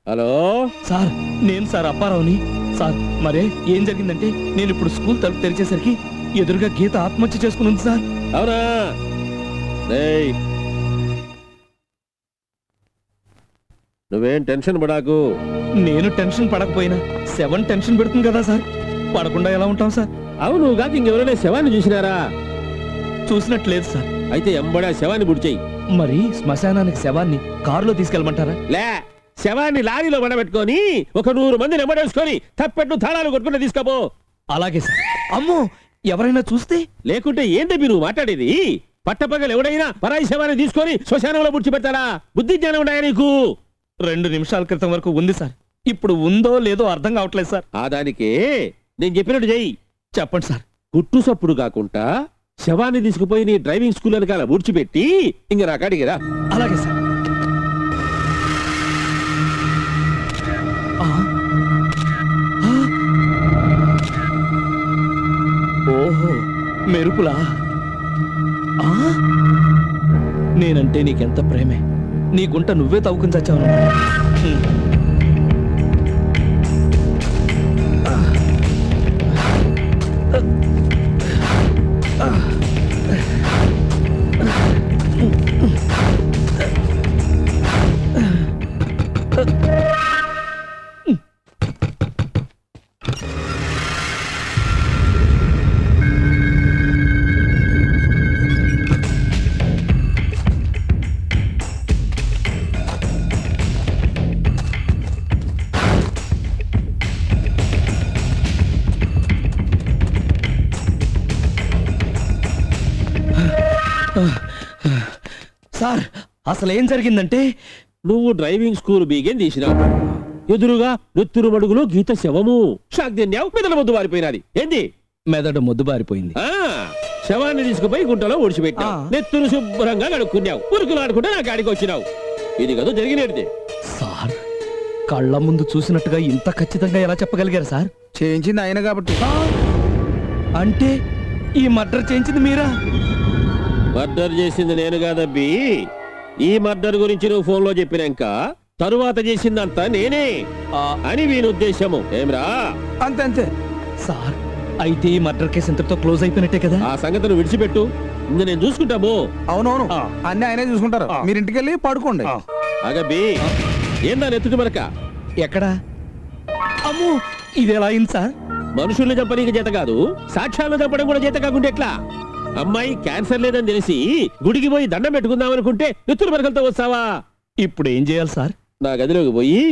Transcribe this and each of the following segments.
Hello sir నేను sir అప్పారావుని. Sir మరే ఏం జరిగిందంటే నేను ఇప్పుడు స్కూల్ తలుపు తెరిచేసరికి ఎదురుగా గీత ఆత్మహత్య చేసుకుని ఉంది సార్. అవునా? నువ్వేం టెన్షన్ పడాకు. నేను టెన్షన్ పడకపోయినా సెవెన్ టెన్షన్ పెడుతుంది కదా సార్. పడకుండా ఎలా ఉంటాం సార్? అవును కాక ఇంకెవరైనా శవాన్ని చూసినారా? చూసినట్లేదు సార్. అయితే ఎంబడా శవాన్ని బుడిచేయి. మరి శ్మశానానికి శవాన్ని కారులో తీసుకెళ్ళమంటారా? లే, శవాన్ని లారీలో వడబెట్టుకొని 100 మందిని ఎంబడేసుకొని తప్పెట్టు తాళాలు కొట్టుకుని తీసుకోపో. అలాగే సార్. అమ్మో, ఎవరైనా చూస్తే? లేకుంటే ఏంటి మీరు మాట్లాడేది? పట్టపగలు ఎవడైనా పరాయి శవాన్ని తీసుకొని శ్మశానంలో బుడిచిపెడతాడా? బుద్ధి జ్ఞానం ఉన్నాయా నీకు? 2 నిమిషాల క్రితం వరకు ఉంది సార్. ఇప్పుడు ఉందో లేదో అర్థం కావట్లేదు సార్. ఆ దానికే నేను చెప్పినట్టు చెయ్యి. చెప్పండి సార్. గుట్టు సప్పుడు కాకుండా శవాన్ని తీసుకుపోయి నీ డ్రైవింగ్ స్కూల్ వెనకాల బుడిచిపెట్టి ఇంక నా కాడికి రా. అలాగే సార్. ఓహో, మెరుపులా? నేనంటే నీకెంత ప్రేమే. నీ గుంట నువ్వే తవ్వుకుని చచ్చావు. సార్, అసలు ఏం జరిగిందంటే నువ్వు డ్రైవింగ్ స్కూల్ బీగేం తీసినావు. ఎదురుగా నెత్తురు మడుగులో గీత శవము. షాక్ తిన్నావు, మెదడు మొద్దు వారిపోయినది. ఏంది? మెదడు మొద్దుబారిపోయింది. శవాన్ని తీసుకుపోయి గుంటలో ఒడిచిపెట్టావు. నెత్తురు శుభ్రంగా కడుక్కున్నావు. ఉరుకులాడుకుంటే నా గాడికి వచ్చినావు. ఇది కదా జరిగినది. సార్, కళ్ళ ముందు చూసినట్టుగా ఇంత ఖచ్చితంగా ఎలా చెప్పగలిగారు సార్? చేయించింది ఆయన కాబట్టి. అంటే ఈ మర్డర్ చేయించింది మీరా? మర్డర్ చేసింది నేను కాదబ్బి. ఈ మర్డర్ గురించి నువ్వు ఫోన్లో చెప్పినాక తరువాత చేసిందంతా నేనే అని వీని ఉద్దేశము. ఏమ్రా? అంతే అంతే సార్. అయితే ఈ మర్డర్ కేసు ఇంతటితో క్లోజ్ అయిపోయినట్టే కదా? ఆ సంగతిని విడిచిపెట్టు. ఇంక నేను చూసుకుంటాము. అవునవును, అన్ని ఆయనే చూసుకుంటారు. మీరు ఇంటికి వెళ్ళి పడుకోండి. అగబ్బి, ఏందా నెత్తుకు మరక? ఎక్కడా? అమ్మో, ఇది ఎలా అయింది సార్? మనుషుల్ని చంపనీకి చేత కాదు, సాక్ష్యాలను చంపడం కూడా చేత కాకుండా ఎట్లా? అమ్మాయి క్యాన్సర్ లేదని తెలిసి గుడికి పోయి దండం పెట్టుకుందాం అనుకుంటే నెత్తురు మరకలతో వస్తావా? ఇప్పుడు ఏం చేయాలి సార్? నా గదిలోకి పోయి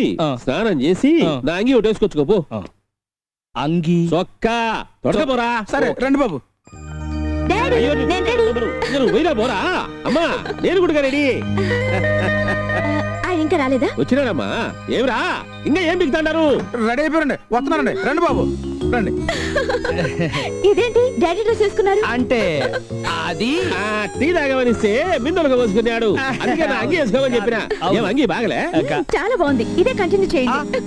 స్నానం చేసి నా అంగి ఒకటేసుకొచ్చుకోపో. అంగి చొక్కా తొడకపోరా. సరే రండి బాబు. పోయినా పోరా. అమ్మా, నేను కూడా రెడీ. ఇంకా రాలేదా? వచ్చినాడమ్మా. ఏమిరా ఇంకా ఏం బిగుతాడారు? రెడీ అయిపోయారండి, వస్తున్నారండి. రండి బాబు రండి. ఇదేంటి డాడీ డ్రెస్ వేసుకున్నారు? అంటే అది టీ తాగమనిస్తే మిన్నులుగా పోసుకున్నాడు. అందుకే నా అంగి వేసుకోమని చెప్పిన. ఏం అంగి బాగలే? చాలా బాగుంది, ఇదే కంటిన్యూ చేయండి.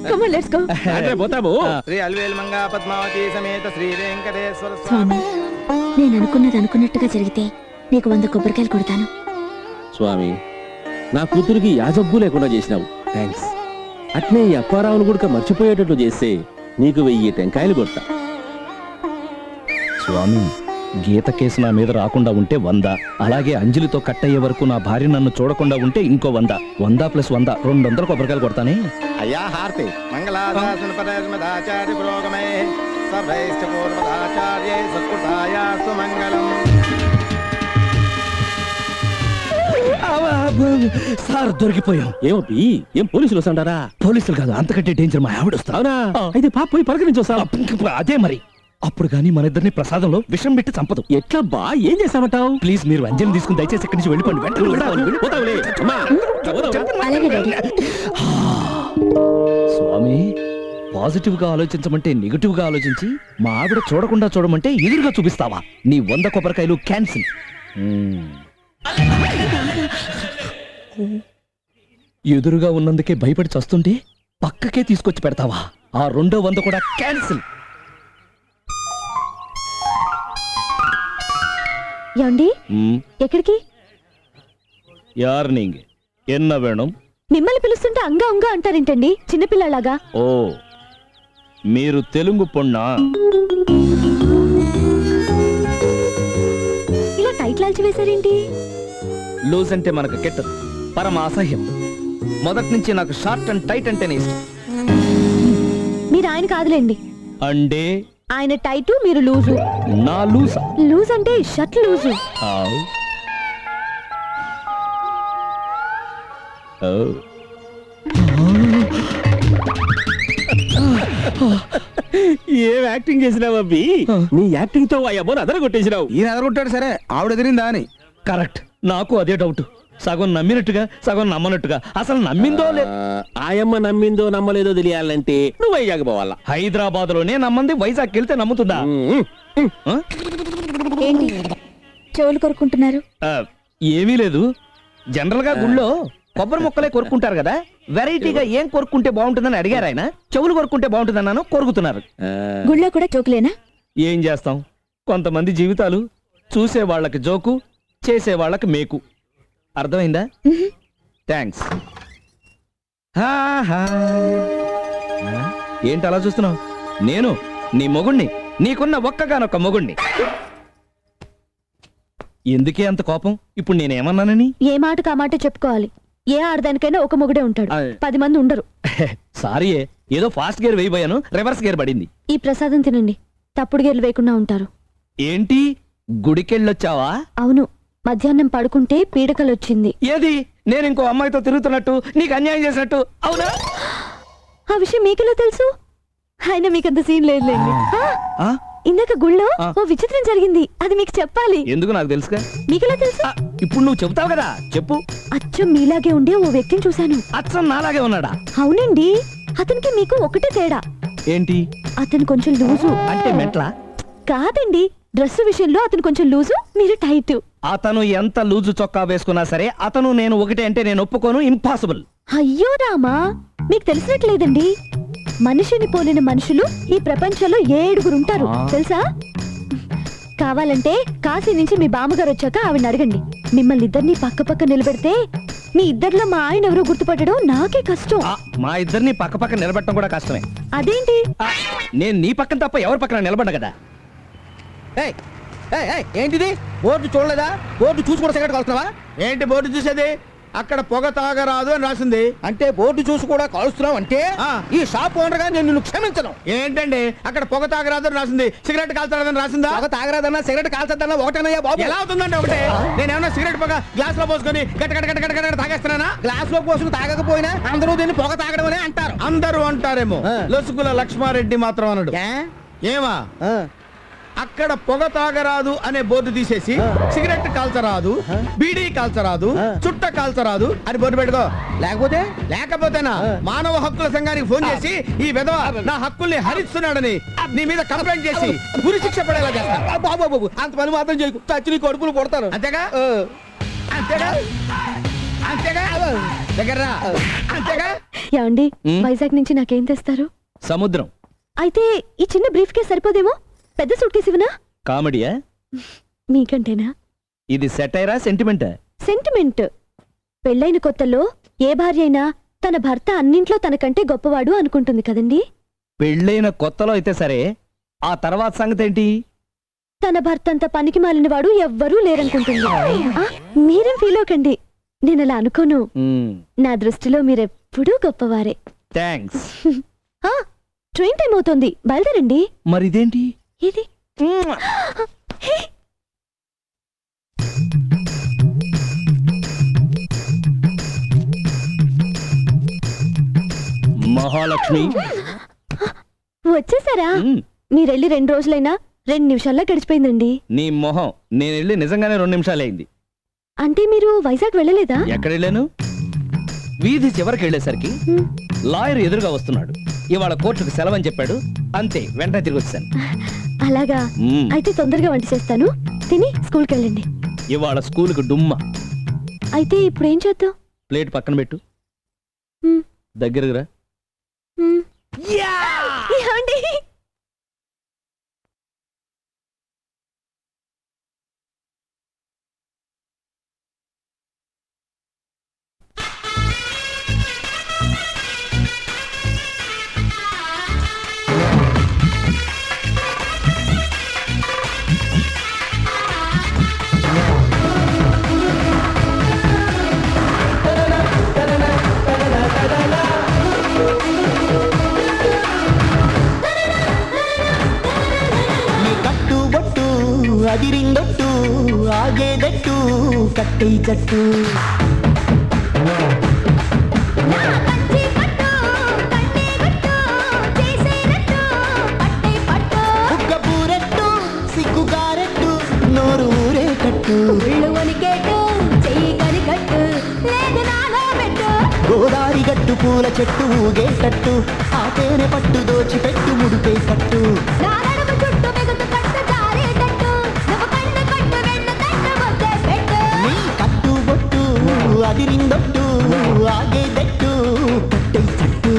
Come on, let's go. అంటే పోతాము. శ్రీ అల్వేల్ మంగా పద్మావతి సమేత శ్రీ వెంకటేశ్వర స్వామి, నేను అనుకున్నది అనుకున్నట్టుగా జరిగితే నీకు 100 కొబ్బరికాయలు కొడతాను. స్వామి, నా కూతురికి యాజబ్బు లేకుండా చేసినావు. థ్యాంక్స్. అట్నే ఈ అప్పారావును కూడా మర్చిపోయేటట్లు చేస్తే నీకు 1000 టెంకాయలు కొడతా. స్వామి, గీత కేసు నా మీద రాకుండా ఉంటే 100. అలాగే అంజలితో కట్ అయ్యే వరకు నా భార్య నన్ను చూడకుండా ఉంటే ఇంకో 100. 100 + 100 200 కొబ్బరికాయలు కొడతానే. అయ్యా హారతి. మంగళాదాసన పరమదాచార్య పురోగమే సర్వైశ్చ పూర్వదాచార్యై సత్కృతాయాస్తు మంగళం. సార్, దొరికిపోయాం. ఏమీ ఏం పోలీసులు వస్తాడారా? పోలీసులు కాదు, అంతకంటే డేంజర్ మా ఆవిడ వస్తా. అవునా? అయితే పాప పోయి పలకరించి వస్తా. అదే మరి. అప్పుడు గానీ మన ఇద్దరిని ప్రసాదంలో విషం పెట్టి చంపదు. ఎట్లా బా? ఏం చేస్తామంటావు? ప్లీజ్, మీరు అంజలిని తీసుకుని దయచేసి ఇక్కడి నుంచి వెళ్ళిపోండి. స్వామి, పాజిటివ్ గా ఆలోచించమంటే నెగిటివ్ గా ఆలోచించి మా ఆవిడ చూడకుండా చూడమంటే ఎదురుగా చూపిస్తావా? నీ 100 కొబ్బరికాయలు క్యాన్సిల్. ఎదురుగా ఉన్నందుకే భయపడి చస్తుంటే పక్కకే తీసుకొచ్చి పెడతావా? ఆ 200 కూడా క్యాన్సిల్. ఏమండి, ఎక్కడికి? யார் நீங்க? என்ன வேணும்? మిమ్మల్ని పిలుస్తుంటే అంగా ఉంగా అంటారేంటండి చిన్నపిల్లలాగా? ఓ మీరు తెలుగు పొన్నా? ఇలా టైట్లాల్చి వేశారేంటి? లూజ్ అంటే మనకు కెట్టదు, పరమ అసహ్యం. మొదటి నుంచి నాకు షార్ట్ అండ్ టైట్ అంటేనే ఇష్టం. మీరు ఆయన కాదులేండి. అంటే ఆయన టైటు, మీరు లూజు. నా లూసా? లూజ్ అంటే షర్ట్ లూజు. ఆవ్. ఓ. ఏం యాక్టింగ్ చేసినావు అబ్బి? నీ యాక్టింగ్ తో అయ్యమ్మని అదర కొట్టేసినావు. ఈయన ఎదరగొట్టాడు సరే, ఆవిడ ఎదిరిందా అని. కరెక్ట్, నాకు అదే డౌట్. సగం నమ్మినట్టుగా సగం నమ్మనట్టుగా. అసలు నమ్మిందో లే. ఆయమ్మ నమ్మిందో నమ్మలేదో తెలియాలంటే నువ్వు వైజాగ్ పోవాలా. హైదరాబాద్ లోనే నమ్మంది వైజాగ్ వెళ్తే నమ్ముతుందా? ఆ? ఏంటి చెవులు కొరుకుంటున్నారు? ఆ, ఏమీ లేదు. జనరల్ గా గుళ్ళో కొబ్బరి మొక్కలే కొరుకుంటారు కదా, వెరైటీగా ఏం కొరుకుంటే బాగుంటుందని అడిగారు ఆయన. చెవులు కొరుకుంటే బాగుంటుందన్నాను, కొరుకుతున్నారు. గుళ్ళో కూడా చోకులేనా? ఏం చేస్తాం, కొంతమంది జీవితాలు చూసే వాళ్ళకి జోకు, చేసే వాళ్ళకి మేకు. అర్థమైందా? థ్యాంక్స్. ఏంటి అలా చూస్తున్నావు? నేను నీ మొగుణ్ణి, నీకున్న ఒక్కగానొక్క మొగుణ్ణి. ఎందుకే అంత కోపం? ఇప్పుడు నేనేమన్నానని? ఏ మాటకు ఆ మాట చెప్పుకోవాలి. ఏ ఆడదానికైనా ఒక మొగుడే ఉంటాడు, 10 మంది ఉండరు. సారీ, ఏదో ఫాస్ట్ గేర్ వేయబోయాను, రివర్స్ గేర్ పడింది. ఈ ప్రసాదం తినండి, తప్పుడు గేర్లు వేయకుండా ఉంటారు. ఏంటి గుడికెళ్ళొచ్చావా? అవును, మధ్యాహ్నం పడుకుంటే పీడకలొచ్చింది. ఏది నేను ఇంకో అమ్మాయితో తిరుగుతున్నట్టు, నీకు అన్యాయం చేసినట్టు? అవునా? ఆ విషయం మీకెలా తెలుసు? ఆయన మీకంత సీన్ లేదులేండి. ఆ? ఇందాక గుళ్ళో ఆ. ఓ విచిత్రం జరిగింది, అది మీకు చెప్పాలి. ఎందుకు నాకు తెలుసుగా. మీకెలా తెలుసు? ఇప్పుడు నువ్వు చెబుతావు కదా, చెప్పు. అచ్చం మీలాగే ఉండే ఓ వ్యక్తిని చూశాను. అచ్చం నాలాగే ఉన్నాడా? అవునండి, అతనికి మీకు ఒకటే తేడా. ఏంటి? అతను కొంచెం లూజు. అంటే మెట్లా? కాదండి, డ్రెస్ విషయంలో అతను కొంచెం లూజు, మీరు టైట్. అతను ఎంత లూజు చొక్కా వేసుకున్నా సరే అతను నేను ఒకటే అంటే నేను ఒప్పుకోను. ఇంపాసిబుల్. అయ్యో రామా, మీకు తెలిసినట్లేదండి. మనిషిని పోలిన మనుషులు ఈ ప్రపంచంలో 7 ఉంటారు తెలుసా? కావాలంటే కాశీ నుంచి మీ బామ్మగారు వచ్చాక ఆవిడని అడగండి. మిమ్మల్ని ఇద్దరిని పక్క పక్క నిలబెడితే మీ ఇద్దరిలో మా ఆయన ఎవరో గుర్తుపట్టడం నాకే కష్టం. మా ఇద్దరిని పక్క పక్క నిలబెట్టడం కూడా కష్టమే. అదేంటి? నేను నీ పక్కన తప్ప ఎవరి పక్కన నిలబడ్డా కదా. ఏంటిది? బోర్డు చూడలేదా? బోర్డు చూసి కూడా సిగరెట్ కాలుస్తున్నావా? ఏంటి బోర్డు చూసేది? అక్కడ పొగ తాగరాదు అని రాసింది. అంటే బోర్డు చూసి కూడా కాలుస్తున్నావు అంటే ఈ షాప్ ఓనర్ గా నేను నిన్ను క్షమించను. ఏంటండి అక్కడ పొగ తాగరాదు అని రాసింది, సిగరెట్ కాల్చరాదని రాసిందా? పొగ తాగరాదన్నా సిగరెట్ కాల్చద్దన్నా ఒకటేనయ్యా బాబు. ఎలా అవుతుందండి ఒకటే? నేనేమన్నా సిగరెట్ పొగ గ్లాస్ లో పోసుకొని గట్ట తాగేస్తున్నానా? గ్లాస్ లో పోసుకుని తాగకపోయినా అందరూ దీన్ని పొగ తాగడం అనే అంటారు. అందరూ అంటారేమో, లొసుగుల లక్ష్మారెడ్డి మాత్రం అనడు. ఏమా? అక్కడ పొగ తాగరాదు అనే బోర్డు తీసేసి సిగరెట్ కాల్చరాదు, బీడీ కాల్చరాదు, చుట్ట కాల్చరాదు అని బోర్డు పెట్టుకో. లేకపోతేనా మానవ హక్కుల సంఘానికి ఫోన్ చేసి ఈ విధవ నా హక్కుల్ని హరిస్తున్నాడని నీ మీద కంప్లైంట్ చేసి గురి శిక్ష పడేలా చేస్తాను. బాబు అంత పని మాత్రం చేయకు, చచ్చి నీ కొడుకులు కొడతారు. అంతేగా? అంతేగా? అంతేగా? దగ్గర అంతేగా? ఏమండి, వైజాగ్ నుంచి నాకేం తెస్తారు? సముద్రం. అయితే ఈ చిన్న బ్రీఫ్ కేస్ సరిపోదేమో, పెద్ద సూట్ కేసు ఇవ్వనా? కామెడీయా? మీకంటేనా? ఇది సెటైరా సెంటిమెంటా? సెంటిమెంట్. పెళ్ళైన కొత్తలో ఏ భార్య అయినా తన భర్త అన్నింట్లో తనకంటే గొప్పవాడు అనుకుంటుంది కదండి. పెళ్ళైన కొత్తలో అయితే సరే, ఆ తర్వాత సంగతి ఏంటి? తన భర్త అంత పనికి మాలినవాడు ఎవ్వరూ లేరనుకుంటుంది. మీరేం ఫీల్ అవ్వకండి, నేను అలా అనుకోను. నా దృష్టిలో మీరెప్పుడూ గొప్పవారే. థ్యాంక్స్. ట్రైన్ టైం అవుతోంది, బయలుదేరండి. మరి ఇదేంటి? ఇది మహాలక్ష్మి వచ్చేసారా? మీరెళ్ళి 2 రోజులైనా 2 నిమిషాల్లో గడిచిపోయిందండి. నీ మొహం, నేను వెళ్ళి నిజంగానే 2 నిమిషాలు అయింది. అంటే మీరు వైజాగ్ వెళ్ళలేదా? ఎక్కడ వెళ్ళాను? వీధి చివరికి వెళ్ళేసరికి లాయర్ ఎదురుగా వస్తున్నాడు. ఇవాళ కోర్టుకు సెలవని చెప్పాడు, అంతే వెంటనే తిరిగి వచ్చాను. అలాగా? అయితే తొందరగా వంట చేస్తాను, తిని స్కూల్కి వెళ్ళండి. ఇవాళ స్కూల్కి డుమ్మ. అయితే ఇప్పుడు ఏం చేద్దాం? ప్లేట్ పక్కన పెట్టు, దగ్గరకు రా. ఏమండి? అదిరిందొట్టు ఆగేదట్టు కట్టై జట్టు బుగ్గబూరెట్టు సిగ్గుగారెట్టు నోరు ఊరేటట్టు గోదారి గట్టు పూల చెట్టు ఊగేటట్టు ఆ తేనె పట్టు దోచి పెట్టు ముడిపే కట్టు నీ కట్టు బొట్టు అదిరిందొట్టు ఆగేదట్టు కట్టై చెట్టు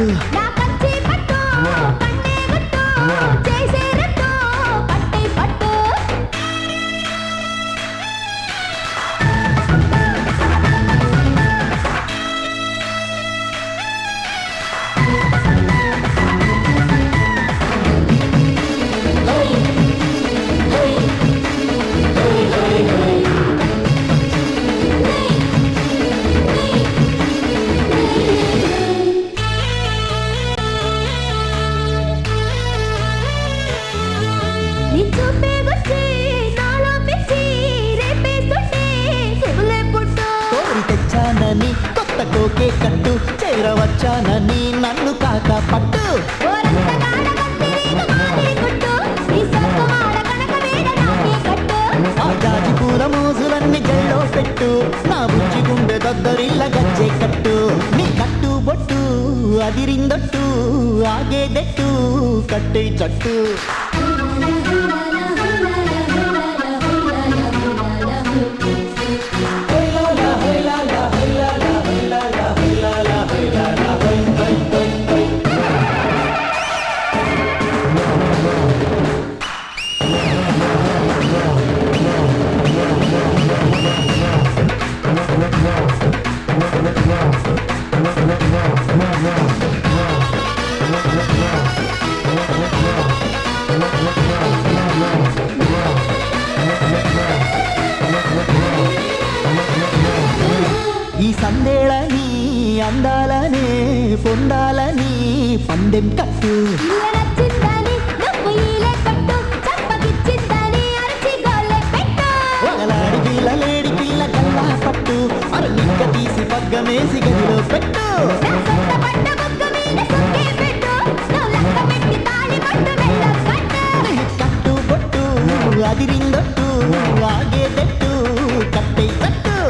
తెచ్చానని కొత్త కోకే కట్టు చేరవచ్చానని నన్ను కాక పట్టు ఆ జాజి పూల మోజులన్నీ జల్లో పెట్టు నా బుజ్జి గుండె దద్దరిల్ల గజ్జే కట్టు నీ కట్టు బొట్టు అదిరిందొట్టు ఆగేదట్టు కట్టై చట్టు ఈ సందేళని అందాలనే పొందాలని పందెం కట్టు వగలాడి పిల్ల లేడి పిల్ల కల్లా పట్టు అరలింక తీసి పగ్గమేసి గదిలో పెట్టు కట్టు బొట్టు అదిరిందొట్టు ఆగేదట్టు కట్టై చట్టు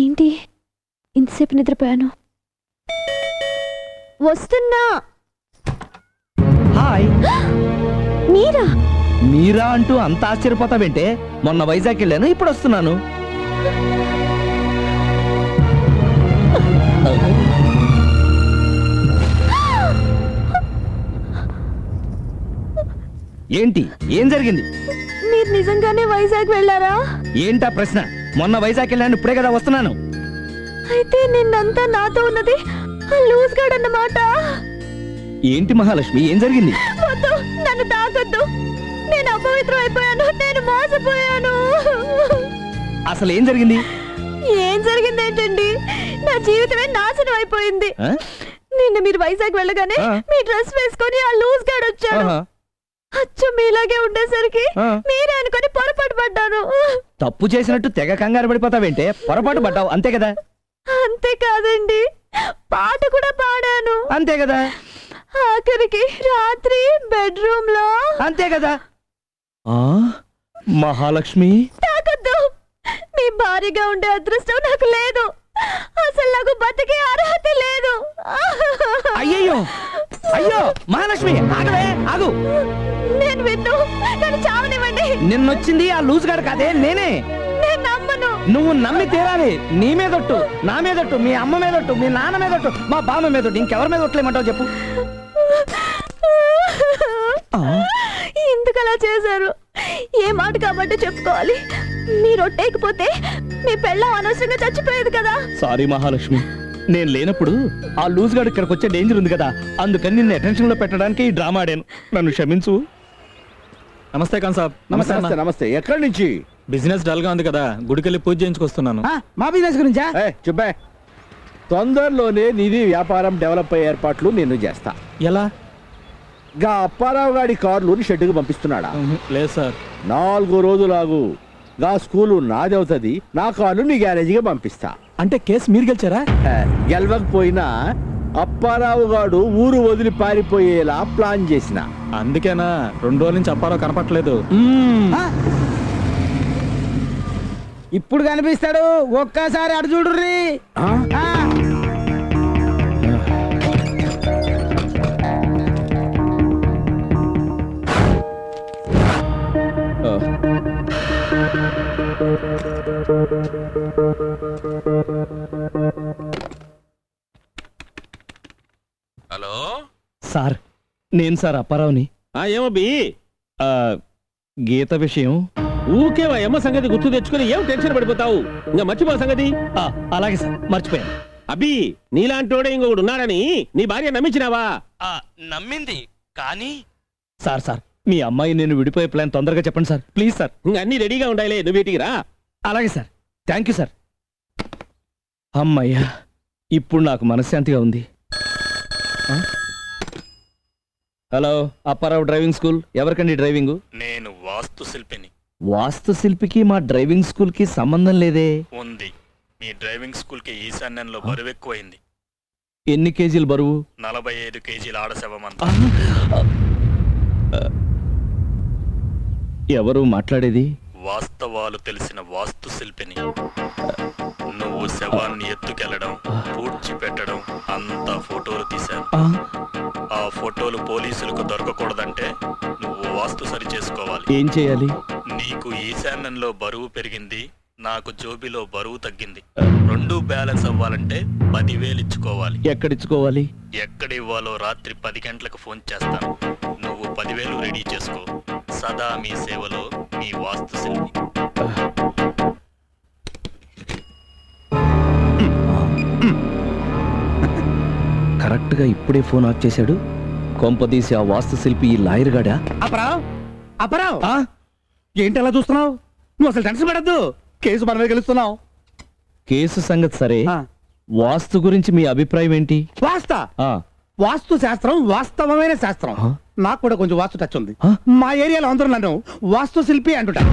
ఏంటి ఇంతసేపు నిద్రపోయాను? వస్తున్నా. హాయ్. మీరా? మీరా అంటూ అంత ఆశ్చర్యపోతావేంటే? మొన్న వైజాగ్ వెళ్ళాను, ఇప్పుడు వస్తున్నాను. ఏంటి, ఏం జరిగింది? మీరు నిజంగానే వైజాగ్ వెళ్ళారా? ఏంటా ప్రశ్న? మొన్న వైజాగ్ వెళ్ళాను, ఇప్పుడే కదా వస్తున్నాను. అయితే నిన్నంతా నాతో ఉన్నది ఆ లూజ్ గార్డ్ అన్నమాట. ఏంటి మహాలక్ష్మి, ఏం జరిగింది? వద్దు, నన్ను తాకొద్దు. నేను అపవిత్రం అయిపోయాను, నేను మోసపోయాను. అసలు ఏం జరిగింది? ఏం జరిగింది ఏంటండి, నా జీవితమే నాశనం అయిపోయింది. నిన్న మీరు వైజాగ్ వెళ్ళగానే మీ డ్రెస్ వేసుకొని ఆ లూజ్ గార్డ్ వచ్చాడు. అచ్చు మీలాగే ఉండేసరికి మీరే అనుకొని పొరపాటు పడ్డాను. తప్పు చేసినట్టు తెగ కంగారు పడిపోతావేంటే? పొరపాటు పడ్డావు అంతే కదా? అంతే కాదండి, పాట కూడా పాడాను. అంతే కదా? ఆఖరికి రాత్రి బెడ్రూమ్ లో. అంతే కదా? మహాలక్ష్మి, తాకొద్దు. మీ భారీగా ఉండే అదృష్టం నాకు లేదు. అసలు నాకు బతికే అర్హత లేదు. అయ్యయ్యో, అయ్యో మహాలక్ష్మి, ఆగవే, ఆగు. నేను విన్ను, నన్ను చావనివ్వండి. నిన్నొచ్చింది ఆ లూజ్ గాడు కాదే, నేనే. నేను నమ్మను. నువ్వు నమ్మి తీరాలి. నీ మీదొట్టు, నా మీదొట్టు, మీ అమ్మ మీదొట్టు, మీ నాన్న మీదొట్టు, మా బామ్మ మీదొట్టు, ఇంకెవరి మీద ఒట్లేమంటావు చెప్పు. ఎందుకు అలా చేశారు? ఏ మాట కాబట్టి చెప్పుకోవాలి. మీరు ఒట్టేయకపోతే మీ పెళ్ళం అనవసరంగా చచ్చిపోయేది కదా. సారీ మహాలక్ష్మి, నేను లేనప్పుడు ఆ లూజ్ గాడు ఇక్కడికి వచ్చే డేంజర్ ఉంది కదా, అందుకని నిన్ను అటెన్షన్ లో పెట్టడానికి ఈ డ్రామా ఆడాను. నన్ను క్షమించు. నమస్తే ఖాన్ సాబ్. నమస్తే నమస్తే. ఎక్కడి నుంచి? బిజినెస్ డల్ గా ఉంది కదా, గుడికెళ్ళి పూజ చేయించుకొస్తున్నాను. మా బిజినెస్ గురించా? చెప్పా, తొందరలోనే నిధి వ్యాపారం డెవలప్ అయ్యే ఏర్పాట్లు నేను చేస్తా. ఎలా? గా అప్పారావు గాడి కార్లు షెడ్డుకు పంపిస్తున్నాడా? లేదు సార్. 4 రోజులాగు గా స్కూలు నాదవుతుంది, నా కార్లు నీ గ్యారేజీగా పంపిస్తా. అంటే కేసు మీరు గెలిచారా? గెలవకపోయినా అప్పారావు గాడు ఊరు వదిలి పారిపోయేలా ప్లాన్ చేసిన. అందుకేనా 2 రోజుల నుంచి అప్పారావు కనపట్లేదు. ఇప్పుడు కనిపిస్తాడు, ఒక్కసారి అడు చూడుర్రి. హలో సార్, నేను సార్ అప్పారావుని. ఏమబ్బి? గీత విషయం. ఊకే అమ్మ సంగతి గుర్తు తెచ్చుకుని ఏం టెన్షన్ పడిపోతావు? ఇంకా మర్చిపో సంగతి. అలాగే సార్, మర్చిపోయాను. అబ్బి, నీలాంటోడే ఇంకొకడు ఉన్నాడని నీ భార్య నమ్మించినావా? నమ్మింది కానీ సార్ మీ అమ్మాయి నేను విడిపోయే ప్లాన్ తొందరగా చెప్పండి సార్, ప్లీజ్ సార్. ఇంకా అన్ని రెడీగా ఉండాలి, నువ్వు వీటికి రా. అలాగే సార్, థ్యాంక్ యూ సార్. అమ్మయ్యా, ఇప్పుడు నాకు మనశ్శాంతిగా ఉంది. Hello, Apparao driving school. ఎవరికండి డ్రైవింగ్? నేను వాస్తు శిల్పిని. వాస్తు శిల్పికి మా డ్రైవింగ్ స్కూల్ కి సంబంధం లేదే. ఉంది. మీ డ్రైవింగ్ స్కూల్ కి ఈశాన్యంలో బరువు ఎక్కువైంది. ఎన్ని కేజీలు బరువు? 45 కేజీల ఆడశవమంతా. ఎవరు మాట్లాడేది? వాస్తవాలు తెలిసిన వాస్తు శిల్పిని. నువ్వు శవాన్ని ఎత్తుకెళ్లడం, పూడ్చిపెట్టడం అంతా ఫోటోలు తీశాను. ఆ ఫోటోలు పోలీసులకు దొరకకూడదంటే నువ్వు వాస్తు సరి చేసుకోవాలి. ఏం చేయాలి? నీకు ఈశాన్యంలో బరువు పెరిగింది, నాకు జోబిలో బరువు తగ్గింది. 2 బ్యాలెన్స్ అవ్వాలంటే 10,000 ఇచ్చుకోవాలి. ఎక్కడిచ్చుకోవాలి? ఎక్కడ ఇవ్వాలో రాత్రి 10 గంటలకు ఫోన్ చేస్తాను. నువ్వు 10,000 రెడీ చేసుకో. సదా మీ సేవలో మీ వాస్తు శిల్పి. కరెక్ట్ గా ఇప్పుడే ఫోన్ ఆఫ్ చేశాడు. కొంపదీసి ఆ వాస్తు శిల్పి ఈ లాయర్ గాడా? అప్పారావు ఏంటి అలా చూస్తున్నావు? నువ్వు అసలు టెన్షన్ పడద్దు, కేసు మనమే గెలుస్తున్నావు. కేసు సంగతి సరే, వాస్తు గురించి మీ అభిప్రాయం ఏంటి? వాస్తు శాస్త్రం వాస్తవమైన శాస్త్రం. నాకు కూడా కొంచెం వాస్తు టచ్ ఉంది. మా ఏరియాలో అందరూ నన్ను వాస్తు శిల్పి అంటుంటారు.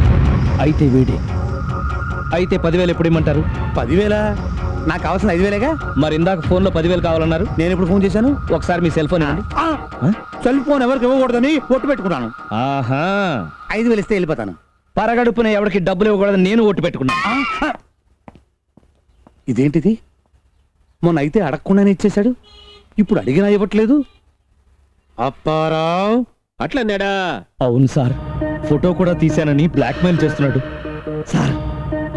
అయితే వీడే. అయితే 10,000 ఎప్పుడు ఇమ్మంటారు? 10,000? నాకు కావాల్సిన 5,000గా. మరి ఇందాక ఫోన్ లో 10,000 కావాలన్నారు. నేను ఇప్పుడు ఫోన్ చేశాను. ఒకసారి మీ సెల్ ఫోన్ ఇవ్వండి. సెల్ ఫోన్ ఎవరికి ఇవ్వకూడదని ఒట్టు పెట్టుకున్నాను. ఆహా, 5,000 ఇస్తే వెళ్ళిపోతాను. పరగడుపున ఎవరికి డబ్బులు ఇవ్వకూడదని నేను ఒట్టు పెట్టుకున్నాను. ఇదేంటిది? మొన్న అయితే అడగకుండానే ఇచ్చేశాడు, ఇప్పుడు అడిగినా ఇవ్వట్లేదు. అప్పారావు అట్లన్నాడా? అవును సార్, ఫోటో కూడా తీశానని బ్లాక్మెయిల్ చేస్తున్నాడు. సార్,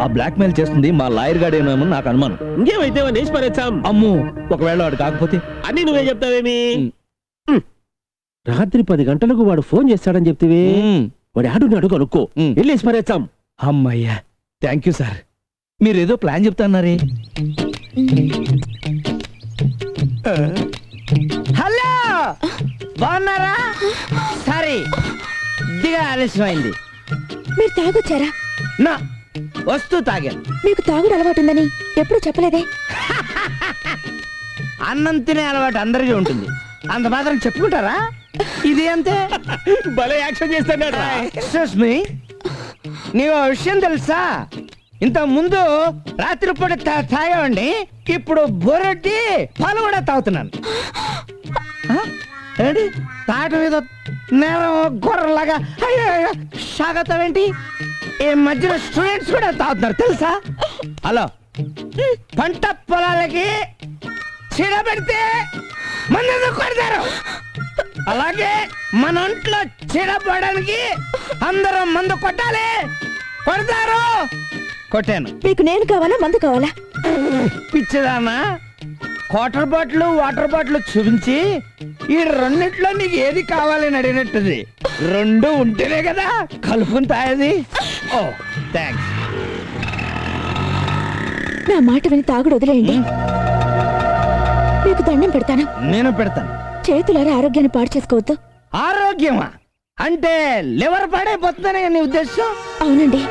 ఆ బ్లాక్మెయిల్ చేస్తుంది మా లాయర్ గాడేమో నాకు అనుమానం. ఇంకేమైతే నేసి పరేచ్చాం. అమ్మో, ఒకవేళ వాడు కాకపోతే? అన్ని నువ్వే చెప్తావేమి? రాత్రి 10 గంటలకు వాడు ఫోన్ చేస్తాడని చెప్తివే. వాడు ఆడున్నాడు కనుక్కో, వెళ్ళేసి పరేచ్చాం. అమ్మయ్యా, థ్యాంక్ యూ సార్. మీరేదో ప్లాన్ చెప్తాన్నారే. హలో, బాగున్నారా? సారీ, దిగా ఆలస్యమైంది. మీరు తాగొచ్చారా? నా వస్తూ తాగాను. మీకు తాగుడు అలవాటుందని ఎప్పుడు చెప్పలేదే. అన్నం తినే అలవాటు అందరికీ ఉంటుంది, అంత మాత్రం చెప్పుకుంటారా? ఇది అంతే. భలే యాక్షన్ చేస్తాడు. ఎక్స్క్యూజ్ మీ, నీకు విషయం తెలుసా? ఇంత ముందు రాత్రిపూట తాగేవాడిని, ఇప్పుడు బొరటి పాలు కూడా తాగుతున్నాను. ఏంటి తాగటం ఏదో నేరం గొర్రెలాగా సాగతాం ఏంటి? ఈ మధ్యన స్టూడెంట్స్ కూడా తాగుతున్నారు తెలుసా? హలో, పంట పొలాలకి చీడ పెడితే మందు కొడతారు, అలాగే మన ఒంట్లో చీడ పోవడానికి అందరం మందు కొట్టాలి. కొడతారు, కొట్టాను. మీకు నేను కావాలా, మందు కావాలా? పిచ్చిదానా, వాటర్ బాటిల్ చూపించి ఈ రెండిట్లో నీకు ఏది కావాలని అడిగినట్టుది. 2 ఉంటేనే కదా కలుపుకుని తాగేది. ఓ థ్యాంక్స్. నా మాట విని తాగుడు వదిలేయండి. మీకు దండం పెడతాను. నేను పెడతాను. చేతులారా ఆరోగ్యాన్ని పాడు చేసుకోవద్దు. ఆరోగ్యమా అంటే లివర్ పాడైపోతుందనే నీ ఉద్దేశం? అవునండి.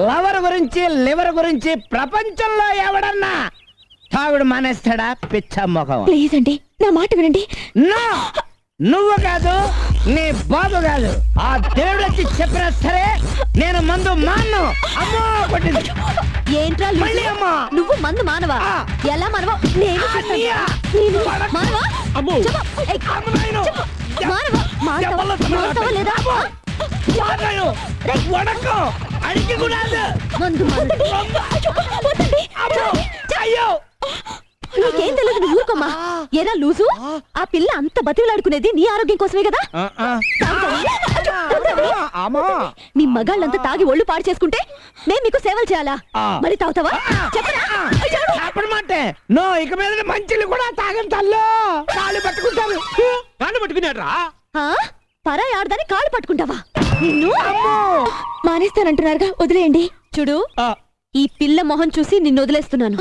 లవర్ గురించి లివర్ గురించి ప్రపంచంలో ఎవడన్నా తాగుడు మానేస్తాడా? పిచ్చ మొఖం. ప్లీజ్ అండి, నా మాట వినండి. నో, నువ్వు కాదు, నీ బాబు కాదు, ఆ దేవుడు వచ్చి చెప్పినా సరే నేను మందు మాను. అమ్మో కొట్టింది. ఏంట్రా మళ్ళీ అమ్మా. నువ్వు మందు మానవా? ఎలా మానవా? నేను చూస్తాను. అన్నయ్య. నేను మానవా? అమ్మో. చెప్పు. ఏయ్, అమ్మ నాయను. చెప్పు. మానవా? దెబ్బలు వస్తున్నాయి. మానవా లేదా? వాడను. వడకం. అడిగి కూడా మందు మానండి. వద్దండి. అయ్యో నీకేం తెలియదు, నువ్వు ఊరుకోమ్మా. ఏరా లూజు, ఆ పిల్ల అంత బతిలాడుకునేది నీ ఆరోగ్యం కోసమే కదా? మీ మగాళ్ళంతా తాగి ఒళ్ళు పాడు చేసుకుంటే నేను నీకు సేవలు చేయాలా? మరి తాగుతావా? చెప్పరా? చెప్పడమంటే నో, ఇక మీద మంచిలు కూడా తాగని తల్లో కాళ్ళు పట్టుకుంటారు. కాళ్ళు పట్టుకున్నాడ్రా. ఆ? పరాయి ఆడదాన్ని కాళ్ళు పట్టుకుంటావా? నిన్ను మానేస్తానంటున్నారుగా, వదిలేయండి. చూడు, ఈ పిల్ల మొహం చూసి నిన్ను వదిలేస్తున్నాను.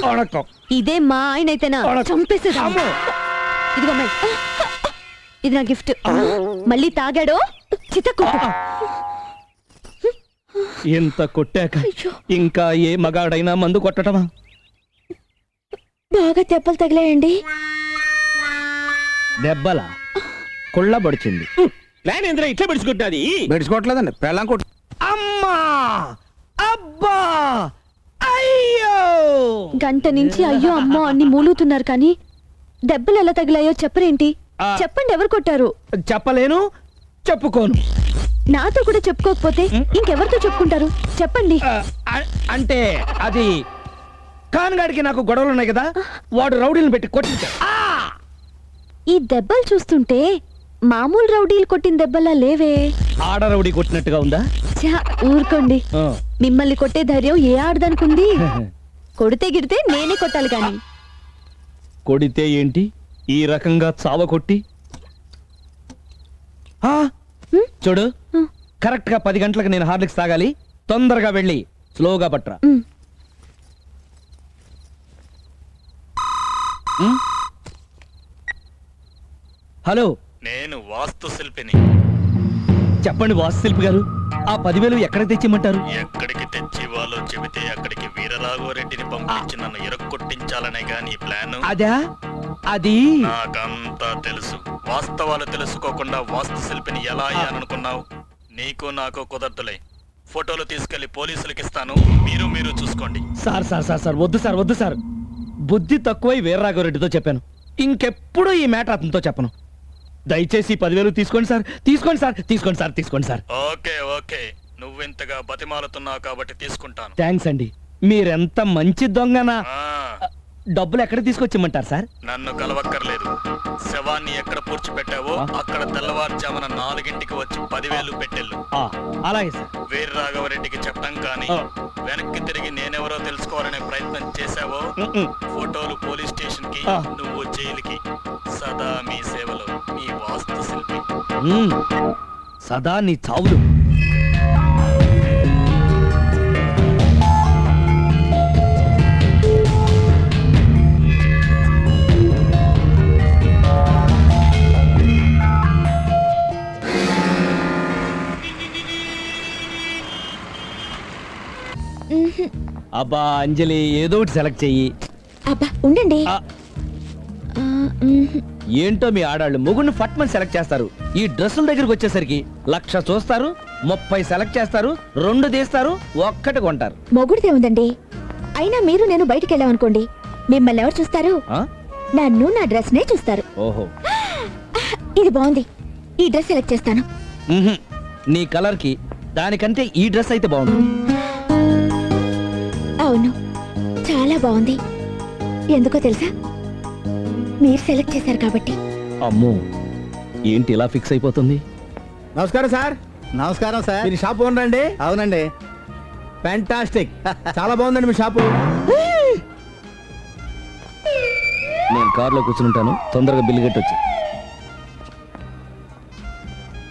ఇదే మా ఆయన అయితేనా చంపేసేదాన్ని. ఇదిగో అమ్మాయి, ఇది నా గిఫ్ట్. మళ్ళీ తాగాడో చితక్కొట్టు. ఇంత కొట్టాక ఇంకా ఏ మగాడైనా మందు కొట్టటమా? బాగా దెబ్బలు తగిలాయండి. దెబ్బల కుళ్ళ బడిచింది. ప్లాన్ ఏంద్రా ఇట్లా పెడుచుకుంటాది? బెడుచుకోవట్లేదండి, పెళ్ళం కొట్టు. అమ్మా, అబ్బా, అయ్యో. గంట నుంచి అయ్యో అమ్మో అన్ని మూలుగుతున్నారు కానీ దెబ్బలు ఎలా తగిలాయో చెప్పరేంటి? చెప్పండి, ఎవరు కొట్టారు? చెప్పలేను, చెప్పుకోను. నాతో కూడా చెప్పుకోకపోతే ఇంకెవరితో చెప్పుకుంటారు? చెప్పండి. అంటే అది కాన్గాడికి నాకు గొడవలు ఉన్నాయి కదా, వాడు రౌడీలను పెట్టి కొట్టించాడు. ఈ దెబ్బలు చూస్తుంటే మామూలు రౌడీలు కొట్టిన దెబ్బలా లేవే. ఆడ రౌడీ కొట్టినట్టుగా ఉందా? ఛా, ఊరుకోండి. మిమ్మల్ని కొట్టే ధైర్యం ఏ ఆడదనుకుంది? కొడితే గిడితే నేనే కొట్టాలి కానీ. కొడితే ఏంటి, ఈ రకంగా చావ కొట్టి చూడు. కరెక్ట్ గా 10 గంటలకు నేను హార్లిక్స్ తాగాలి. తొందరగా వెళ్ళి స్లోగా పట్రా. హలో, నేను వాస్తు శిల్పిని. చెప్పండి వాస్తుశిల్పి గారు, ఆ 10,000 ఎక్కడ తెచ్చిమంటారు? ఎక్కడికి తెచ్చి వాళ్ళు చెబితే అక్కడికి వీరరాఘవరెడ్డిని పంపించి నన్ను ఇరక్కొట్టించాలనే గాని ప్లాన్. అదా? అది నాకంతా తెలుసు. వాస్తవాలు తెలుసుకోకుండా వాస్తు శిల్పిని ఎలా అయ్యాననుకున్నావు? నీకు నాకు కుదరదులే. ఫోటోలు తీసుకెళ్లి పోలీసులకు ఇస్తాను, మీరు చూసుకోండి. సార్ సార్ సార్ సార్ వద్దు సార్, వద్దు సార్. బుద్ధి తక్కువై వీరరాఘవరెడ్డితో చెప్పాను, ఇంకెప్పుడు ఈ మ్యాటర్ అతనితో చెప్పను. దయచేసి 10,000 తీసుకోండి సార్, తీసుకోండి సార్, తీసుకోండి సార్, తీసుకోండి సార్. ఓకే ఓకే, నువ్వింతగా బతిమాలుతున్నావు కాబట్టి తీసుకుంటాను. థ్యాంక్స్ అండి, మీరెంత మంచి దొంగనా. డబ్బులు ఎక్కడ తీసుకొచ్చిమ్మంటారు సార్? నన్ను కలవక్కర్లేదు. శవాన్ని ఎక్కడ పూడ్చిపెట్టావో అక్కడ తెల్లవారుజామున 4ంటికి వచ్చి 10,000 పెట్టెళ్ళు. అలాగే సార్. వీరరాఘవరెడ్డికి చెప్పడం కానీ వెనక్కి తిరిగి నేనెవరో తెలుసుకోవాలనే ప్రయత్నం చేశావో ఫోటోలు పోలీస్ స్టేషన్ కి, నువ్వు జైలుకి. సదా మీ సేవలో మీ వాస్తు శిల్పి. సదా నీ చావులు. అబ్బా అంజలి, ఏదో ఒకటి సెలెక్ట్ చెయ్యి. అబ్బా ఉండండి. ఏంటో మీ ఆడాళ్ళు మొగుడిని ఫట్మని సెలెక్ట్ చేస్తారు. ఈ డ్రెస్సుల దగ్గరికి వచ్చేసరికి 1,00,000 చూస్తారు, 30 సెలెక్ట్ చేస్తారు, 2 తీస్తారు, 1 కొంటారు. మొగుడితే ఉందండి. అయినా మీరు నేను బయటికి వెళ్ళామనుకోండి, మిమ్మల్ని ఎవరు చూస్తారు? నన్ను నా డ్రెస్ నే చూస్తారు. ఓహో, ఇది బాగుంది, ఈ డ్రెస్ సెలెక్ట్ చేస్తాను. నీ కలర్ కి దానికంటే ఈ డ్రెస్ అయితే బాగుంటుంది. అవును, చాలా బాగుంది. ఎందుకో తెలుసా? మీరు సెలెక్ట్ చేశారు కాబట్టి. అమ్మో, ఏంటి ఇలా ఫిక్స్ అయిపోతుంది? నమస్కారం సార్. నమస్కారం సార్. మీరు షాప్ ఓనర్ అండి? అవునండి. ఫ్యాంటాస్టిక్, చాలా బాగుందండి మీ షాపు. నేను కార్లో కూర్చుంటాను, తొందరగా బిల్లు కట్టొచ్చు.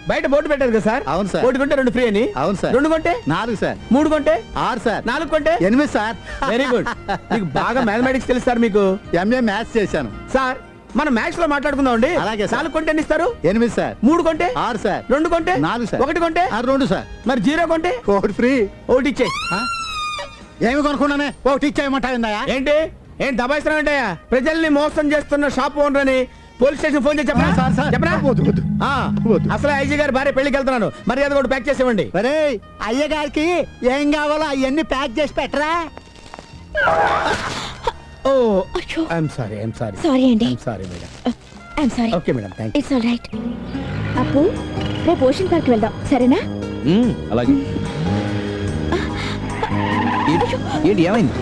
బయట బోర్డు పెట్టారు కదా సార్? అవును సార్. ఒకటి కొంటే 2 ఫ్రీ అని. అవును సార్. 2 కొంటే 4 సార్. 3 కొంటే 6 సార్. 4 కొంటే 8 సార్. Very good. మీకు బాగా మ్యాథమెటిక్స్ తెలుసు సార్ మీకు. ఎంఏ మ్యాథ్స్ చేశాను సార్ మనం మ్యాథ్స్ లో మాట్లాడుకుందాం అండి. అలాగే సార్. 4 కొంటే ఎన్ని ఇస్తారు? 8 సార్. 3 కొంటే 6 సార్. 2 కొంటే 4 సార్. 1 కొంటే 2 సార్. మరి 0 కొంటే ఒకటి ఫ్రీ. ఒకటి ఇచ్చే. ఏమి కొనుక్కున్నానే ఒకటి ఇచ్చేయమంటాయిందా? ఏంటి దబాయిస్తున్నావు ఏంటయ్యా? ప్రజల్ని మోసం చేస్తున్న షాప్ ఓనర్ అని పోలీస్ స్టేషన్ ఫోన్ చేసి చెప్పనా? Sir, sir. చెప్పనా? వద్దు, వద్దు. వద్దు. అసలు ఐజీ గారి భార్య పెళ్లికి వెళ్తున్నాను, మరి అది కూడా ప్యాక్ చేసేవ్వండి. ఒరే అయ్యగారికి ఏం కావాలో అవన్నీ ప్యాక్ చేసి పెట్టరా. ఓ అయ్యో. ఐఎమ్ సారీ సారీ అండి. Sorry madam. I'm sorry. Okay madam, thank it's all right. అప్పు రేపు ఓషన్ పార్క్ వెళ్దాం, సరేనా? అలాగే. ఏంటి ఏమైంది?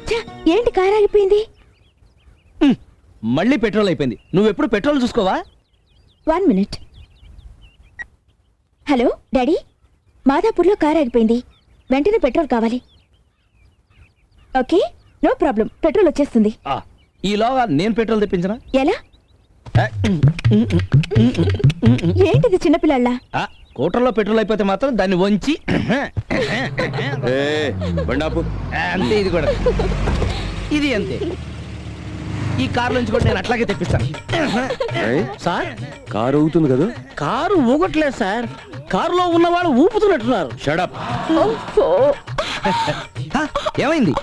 ఛ, ఏంటి కార్ ఆగిపోయింది? మళ్ళీ పెట్రోల్ అయిపోయింది. నువ్వెప్పుడు పెట్రోల్ చూసుకోవా? 1 మినిట్. హలో డాడీ, మాదాపూర్లో కార్ ఆగిపోయింది, వెంటనే పెట్రోల్ కావాలి. ఓకే నో ప్రాబ్లం, పెట్రోల్ వచ్చేస్తుంది. ఈలోగా నేను పెట్రోల్ తెప్పించనా? ఎలా? ఏంటిది చిన్నపిల్లల? స్కూటర్లో పెట్రోల్ అయిపోతే మాత్రం దాన్ని వంచి బండాపు అంతే. ఇది కూడా ఇది అంతే. ఈ కారు నుంచి కూడా నేను అట్లాగే తెప్పిస్తాను. సార్ కారు ఊగుతుంది కదా? కారు ఊగట్లేదు సార్, కారులో ఉన్న వాళ్ళు ఊపుతున్నట్టున్నారు. షడప్. ఏమైంది?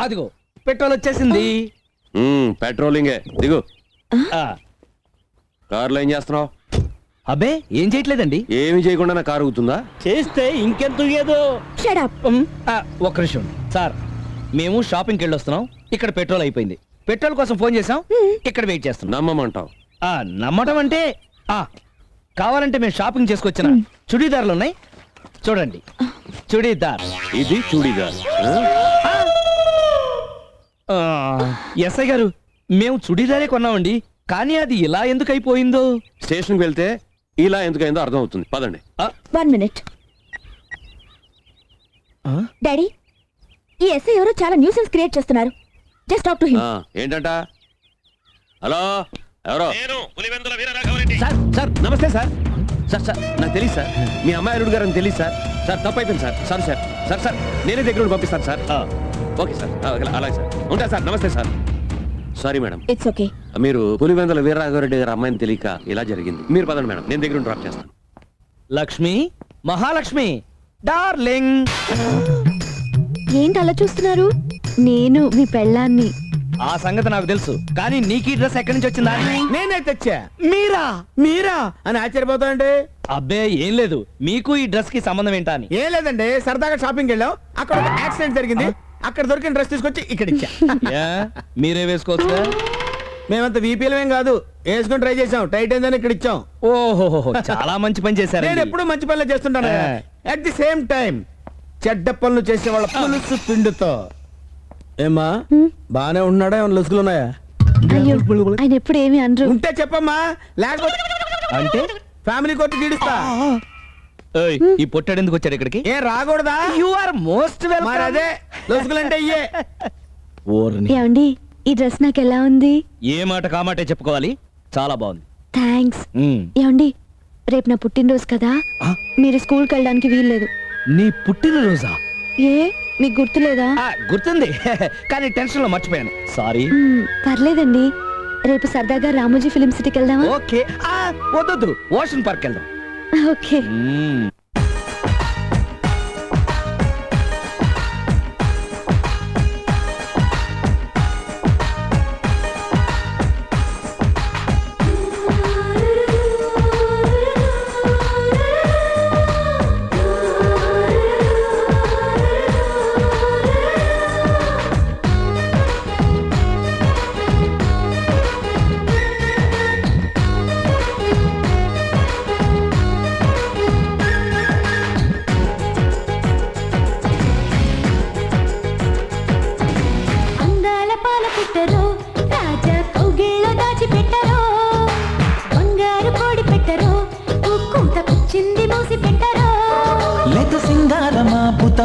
అదిగో పెట్రోల్ వచ్చేసింది. పెట్రోలింగే. దిగు. కారులో ఏం చేస్తున్నావు? అబ్బే ఏం చేయట్లేదండి. ఏమి చేయకుండా నా కారు ఊగుతుందా? చేస్తే ఇంకెంత ఏదో. Shut up. ఒక్క నిమిషం సార్, మేము షాపింగ్కి వెళ్ళొస్తున్నాం, ఇక్కడ పెట్రోల్ అయిపోయింది. పెట్రోల్ కోసం ఫోన్ చేసాం, ఇక్కడ వెయిట్ చేస్తున్నాం. నమ్మమంటావు? నమ్మటం అంటే కావాలంటే మేము షాపింగ్ చేసుకొచ్చిన చుడీదార్లు ఉన్నాయి చూడండి. చుడీదార్. ఇది చూడీదార్. ఎస్ఐ గారు, మేము చుడీదారే కొన్నామండి, కానీ అది ఇలా ఎందుకు అయిపోయిందో. స్టేషన్కి వెళ్తే ఇలా ఎందుకైందో అర్థం అవుతుంది. పదండి. 1 మినిట్. డాడీ, ఈ ఎస్ఐ ఎవరో చాలా న్యూసెన్స్ క్రియేట్ చేస్తున్నారు. Just talk to him. ఏంటంట? హలో, ఎవరో? సార్ సార్ నమస్తే సార్. సార్ సార్ నాకు తెలియదు సార్, మీ అమ్మాయి అల్లుడు గారు అని తెలియదు సార్. సార్ తప్పు అయిపోయింది sir. Sir sir sir sir నేనే దగ్గర నుండి పంపిస్తాను సార్. ఓకే సార్, అలాగే సార్. ఉంటా సార్. నమస్తే sir. Sorry madam. It's okay. మీరు పులివెందుల వీరరాఘవరెడ్డి గారు అమ్మాయిని తెలియక ఇలా జరిగింది. మీరు పదండి మేడం, నేను దగ్గర డ్రాప్ చేస్తాను. లక్ష్మి, మహాలక్ష్మి డార్లింగ్. ఏంటి అలా చూస్తున్నారు? నేను మీ పెళ్ళాన్ని. ఆ సంగతి నాకు తెలుసు, కానీ నీకు ఈ డ్రెస్ ఎక్కడి నుంచి వచ్చిందా? నేనే తెచ్చా. మీరా అని ఆశ్చర్యపోతానండి. అబ్బే ఏం లేదు, మీకు ఈ డ్రెస్ కి సంబంధం ఏంటా అని. ఏం లేదండి, సరదాగా షాపింగ్ వెళ్ళాం, అక్కడ ఒక యాక్సిడెంట్ జరిగింది, అక్కడ దొరికిన డ్రెస్ తీసుకొచ్చి ఇక్కడ ఇచ్చా. మీరే వేసుకోవచ్చుగా. మేమంత వీపీలమేం కాదు, వేసుకొని ట్రై చేసాం, టైట్ అయిందని ఇక్కడ ఇచ్చాం. ఓహో చాలా మంచి పని చేశారు. నేను ఎప్పుడు మంచి పనులు చేస్తుంటాను. అట్ ది సేమ్ టైం చెడ్డ పనులు చేసే వాళ్ళ పులుసు పిండుతో. ఏమ్మా బానే ఉన్నాడా? ఏమైనా లొసుగులు ఉన్నాయా? అయ్యో, ఆయన ఎప్పుడు ఏమి అనరు. ఉంటే చెప్పమ్మా, లేకపోతే అంటే ఫ్యామిలీ కోర్టు గీడుస్తా. ఈ పొట్టాడు ఎందుకు వచ్చాడు ఇక్కడికి? ఏ రాకూడదా? యు ఆర్ మోస్ట్ మరి వెల్కమ్. అదే లొసుగులంటే ఇయ్యే. ఏమండి, ఈ డ్రెస్ నాకు ఎలా ఉంది? ఏ మాట కామాటే చెప్పుకోవాలి, చాలా బాగుంది. థ్యాంక్స్. ఏమండి, రేపు నా పుట్టినరోజు కదా, మీరు స్కూల్కి వెళ్ళడానికి వీల్లేదు. నీ పుట్టినరోజా? ఏ మీకు గుర్తులేదా? గుర్తుంది, కానీ టెన్షన్ లో మర్చిపోయాను, సారీ. పర్లేదండి, రేపు సరదాగా రామోజీ ఫిలిం సిటీకి వెళ్దామా? ఓకే. వద్దు, ఓషన్ పార్క్ వెళ్దాం. ఓకే.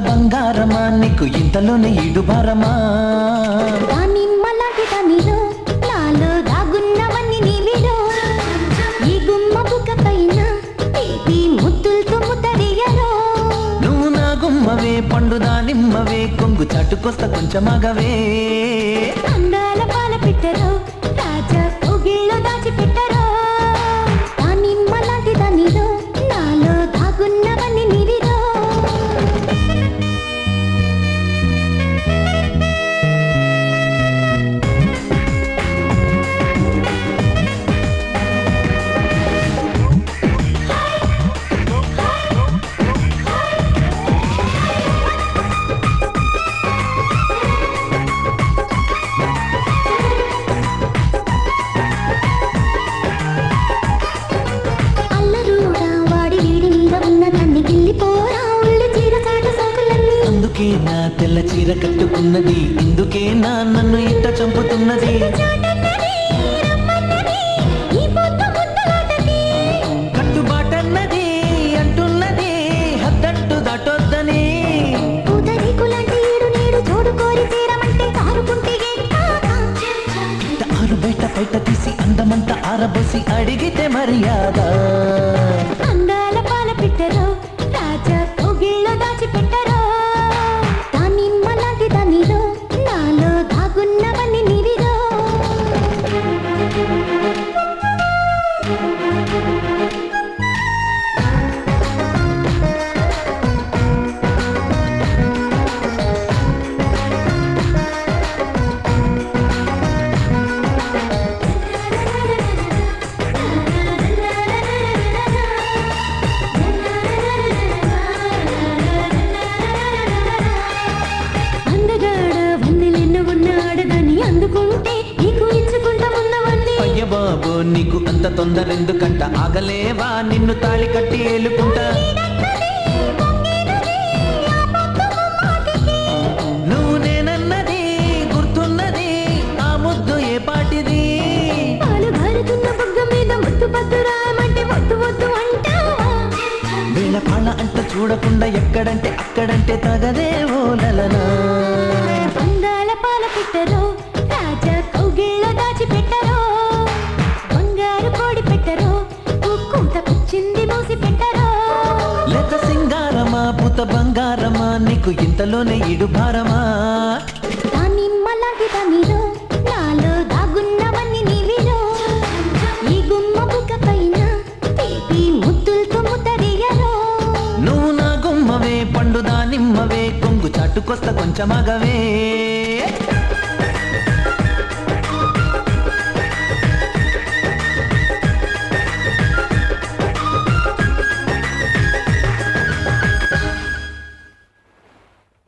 బంగారమా నీకు ఇంతలోనే ఇడు భారమా? నిమ్మలాంటి దానిలో నా తీపి ముద్దులతో ముద్దరియరో. నువ్వు నా గుమ్మవే పండు దానిమ్మవే కొంగు చాటుకొస్త కొంచెం మగవే. అందాల పాల పిట్టరో రాజా కోగిల్లో దాచిపెట్టరో. దానిమ్మ లాంటి దానిలో నాలో దాగున్నవన్నీ నివిరో. అల్లరూడా వాడి వీడి మీద ఉన్న నన్ను గిల్లిపోరా ఉల్లి చీర చాట సోకులన్నీ. అందుకే నా తెల్ల చీర కట్టుకున్నది ఇందుకే నా నన్ను ఇంట చంపుతున్నది. చాటన్నది, రమ్మన్నది, ఈ పొద్దు ముద్దలాటది. కట్టుబాటన్నది అంటున్నది హద్దంటూ దాటొద్దని. పూతరేకులాంటి ఈడు నీడు జోడు కోరి చేరమంటే కారుకుంటే ఆరు బయట తీసి అందమంతా ఆరబోసి అడిగితే మర్యాద. అందాల పాల పిట్టరో రాజా కోగిల్లో దాచిపెట్టరో. దానిమ్మ లాంటి దానిలో నాలో దాగున్నవన్నీ నివిరో. అందగాడ వన్నెలెన్ను ఉన్న ఆడదాన్ని అందుకుంటే నీకు ఇచ్చుకుంటా ఉన్నవన్నీ. అయ్య బాబు నీకు అంత తొందర ఎందుకంట ఆగలేవా నిన్ను తాళి కట్టి ఏలుకుంటా. నువ్వు నేనన్నది గుర్తున్నది ఆ ముద్దు ఏ పాటిది. పాలు గారుతున్న బుగ్గ మీద ముద్దు పద్దు రాయమంటే వద్దు వద్దు అంటావా. వీళ్ళ పాళ్ళ అంట చూడకుండా ఎక్కడంటే అక్కడంటే తగదే ఓలలనా. అందాల పాల పిట్టరో రాజా కౌగిల్లో దాచిపెట్టరో. బంగారు కోడి పెట్టరో కూత పుచ్చింది మూసి పెట్టరో. లేక సింగారమా పూత బంగారమా నీకు ఇంతలోనే ఇడు భారమా. దానిమ్మ లాంటి దానిలో నాలో దాగున్నవన్నీ నీవిరో. ఈ గుమ్మ బుగ్గ పైన తీపి ముద్దులతో ముద్దరియరో. నువ్వు నా గుమ్మవే పండు దానిమ్మవే కొంగు చాటుకొస్త కొంచెం మగవే.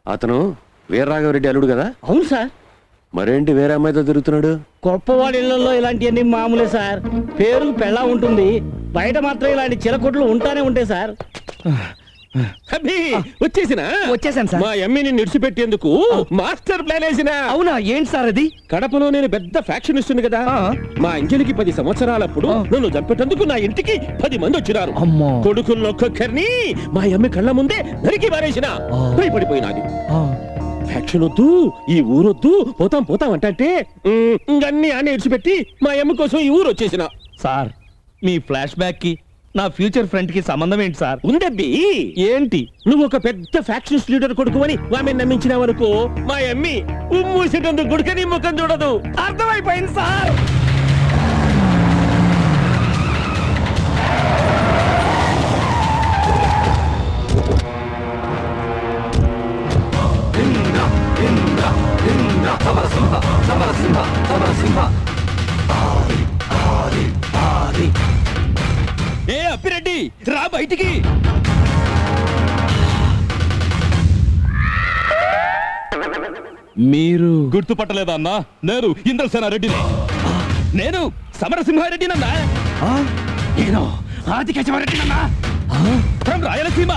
అతను వీరరాఘవరెడ్డి అల్లుడు కదా? అవును సార్. మరేంటి వేరే అమ్మాయితో తిరుగుతున్నాడు? గొప్పవాడి ఇళ్లలో ఇలాంటివన్నీ మామూలే సార్. పేరుకు పెళ్ళా ఉంటుంది, బయట మాత్రం ఇలాంటి చిలకొట్లు ఉంటానే ఉంటాయి సార్. అబ్బి, వచ్చేసాను సార్. మా ఎమ్మిని నిడిచిపెట్టేందుకు మాస్టర్ ప్లాన్ వేసిన. అవునా, ఏంటి సార్ అది? కడపలో నేను పెద్ద ఫ్యాక్షన్ ఇస్తుంది కదా. మా అంజలికి 10 సంవత్సరాలప్పుడు నన్ను చంపేటందుకు నా ఇంటికి 10 మంది వచ్చినారు. అమ్మో. కొడుకుల్లో ఒక్కొక్కరిని మా అమ్మ కళ్ళ ముందే నరికి పారేసిన. భయపడిపోయినాది. ఫ్యాక్షన్ వద్దు, ఈ ఊరొద్దు, పోతాం అంటే ఇంకన్నీ అని ఇడిచిపెట్టి మా అమ్మ కోసం ఈ ఊరు వచ్చేసిన. సార్, మీ ఫ్లాష్ బ్యాక్ కి నా ఫ్యూచర్ ఫ్రెండ్ కి సంబంధం ఏంటి సార్? ఉందబ్బి. ఏంటి? నువ్వు ఒక పెద్ద ఫ్యాక్షన్స్ లీడర్ కొడుకు అని ఆమె నమ్మించిన వరకు మా అమ్మి ఉమ్మూసేటందుకు కొడుకని ముఖం చూడదు. అర్థమైపోయింది సార్. ఏ అప్పిరెడ్డి, రా బయటికి. మీరు గుర్తుపట్టలేదా అన్నా? నేను ఇంద్రసేన రెడ్డిని. నేను సమరసింహారెడ్డినన్నా. నేను ఆదికేశవరెడ్డినన్నా, ఫ్రమ్ రాయలసీమ.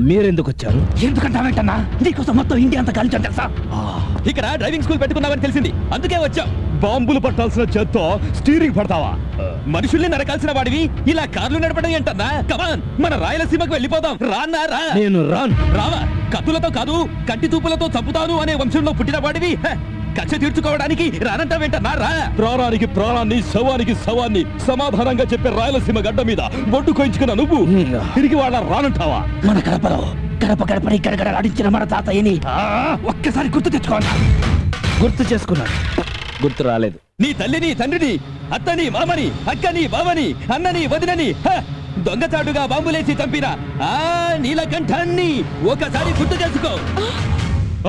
మీరెందుకు వచ్చారు? ఎందుకంటావేంటన్నా? నీకోసం మొత్తం ఇండియా అంతా కలిసి తెలుసా? ఇక్కడ డ్రైవింగ్ స్కూల్ పెట్టుకున్నావని తెలిసింది, అందుకే వచ్చాం. బాంబులు పట్టాల్సిన చేత్తో స్టీరింగ్ పడతావా? మనుషుల్ని నరకాల్సిన వాడివి ఇలా కార్లు నడపడం ఏంటన్నా? కమాన్, మన రాయలసీమకు వెళ్ళిపోదాం. రాన్నా రా. నేను రాను. రావా? కత్తులతో కాదు, కంటి తూపులతో చంపుతాను అనే వంశంలో పుట్టిన వాడివి. కక్ష తీర్చుకోవడానికి రానంటావేంటన్నా రా. ప్రాణానికి ప్రాణాన్ని, శవానికి శవాన్ని సమాధానంగా చెప్పే రాయలసీమ గడ్డ మీద బొడ్డు కోయించుకున్న నువ్వు తిరిగి వాళ్ళ రానంటావా? మన కడపలో గడపని గడగడలాడించిన మన తాతయ్యని ఒక్కసారి గుర్తు తెచ్చుకోండి. గుర్తు చేసుకున్నాను, గుర్తు రాలేదు. నీ తల్లిని, తండ్రిని, అత్తని, మామని, అక్కని, బావని, అన్నని, వదినని దొంగచాటుగా బాంబులేసి చంపిన ఆ నీలకంఠాన్ని ఒకసారి గుర్తు చేసుకో.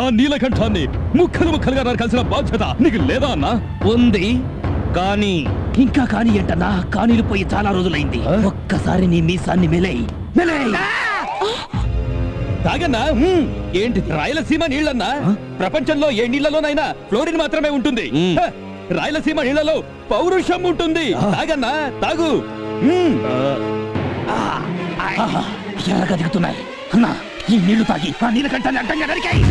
ఆ నీలకంఠాన్ని ముక్కలు ముక్కలుగా నరకాల్సిన బాధ్యత నీకు లేదా అన్నా? ఉంది, కానీ ఇంకా కాని ఏంటన్నా? కానీలు పోయి చాలా రోజులైంది. ఒక్కసారి నీ మీసాన్ని తాగన్నా. ఏంటి రాయలసీమ నీళ్ళన్నా? ప్రపంచంలో ఏ నీళ్లలోనైనా ఫ్లోరిన్ మాత్రమే ఉంటుంది. రాయలసీమ నీళ్లలో పౌరుషం ఉంటుంది. తాగన్నా, తాగు. ఎర్రగా దిగుతున్నాయి అన్నా. ఈ నీళ్లు తాగి ఆ నీలకంఠాన్ని అడ్డంగా నరికాయి.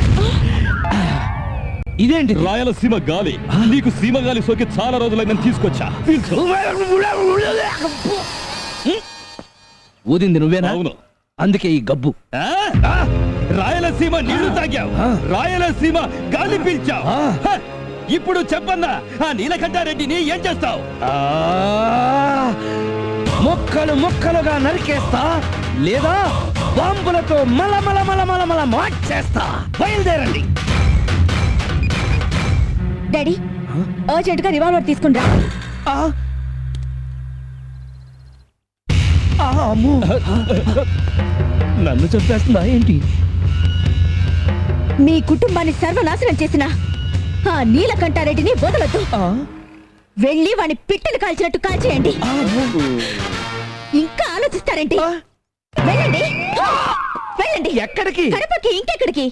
ఇదేంటి? రాయలసీమ గాలి. నీకు సీమ గాలి సోకి చాలా రోజులైందని తీసుకొచ్చా. ఊదింది నువ్వేనా? అవును. అందుకే ఈ గబ్బు. రాయలసీమ నీళ్లు తాగావు, రాయలసీమ గాలి పీల్చావు. ఇప్పుడు చెప్పన్నా, ఆ నీలకంఠారెడ్డిని ఏం చేస్తావు? ముక్కలు ముక్కలుగా నరికేస్తా, లేదా బాంబులతో మల మల మల మల మల మార్చేస్తా. బయలుదేరండి. డాడీ అర్జెంట్ గా రివాల్వర్ తీసుకుని రా. నన్ను చంపేస్తుందా ఏంటి? మీ కుటుంబాన్ని సర్వనాశనం చేసిన ఆ నీలకంఠారెడ్డిని వదలొద్దు. వెళ్ళి వాని పిట్టలు కాల్చినట్టు కాల్చేయండి. ఇంకా ఆలోచిస్తారేంటి? వెళ్ళండి, వెళ్ళండి. ఎక్కడికి? కడపకి. ఇంకెక్కడికి?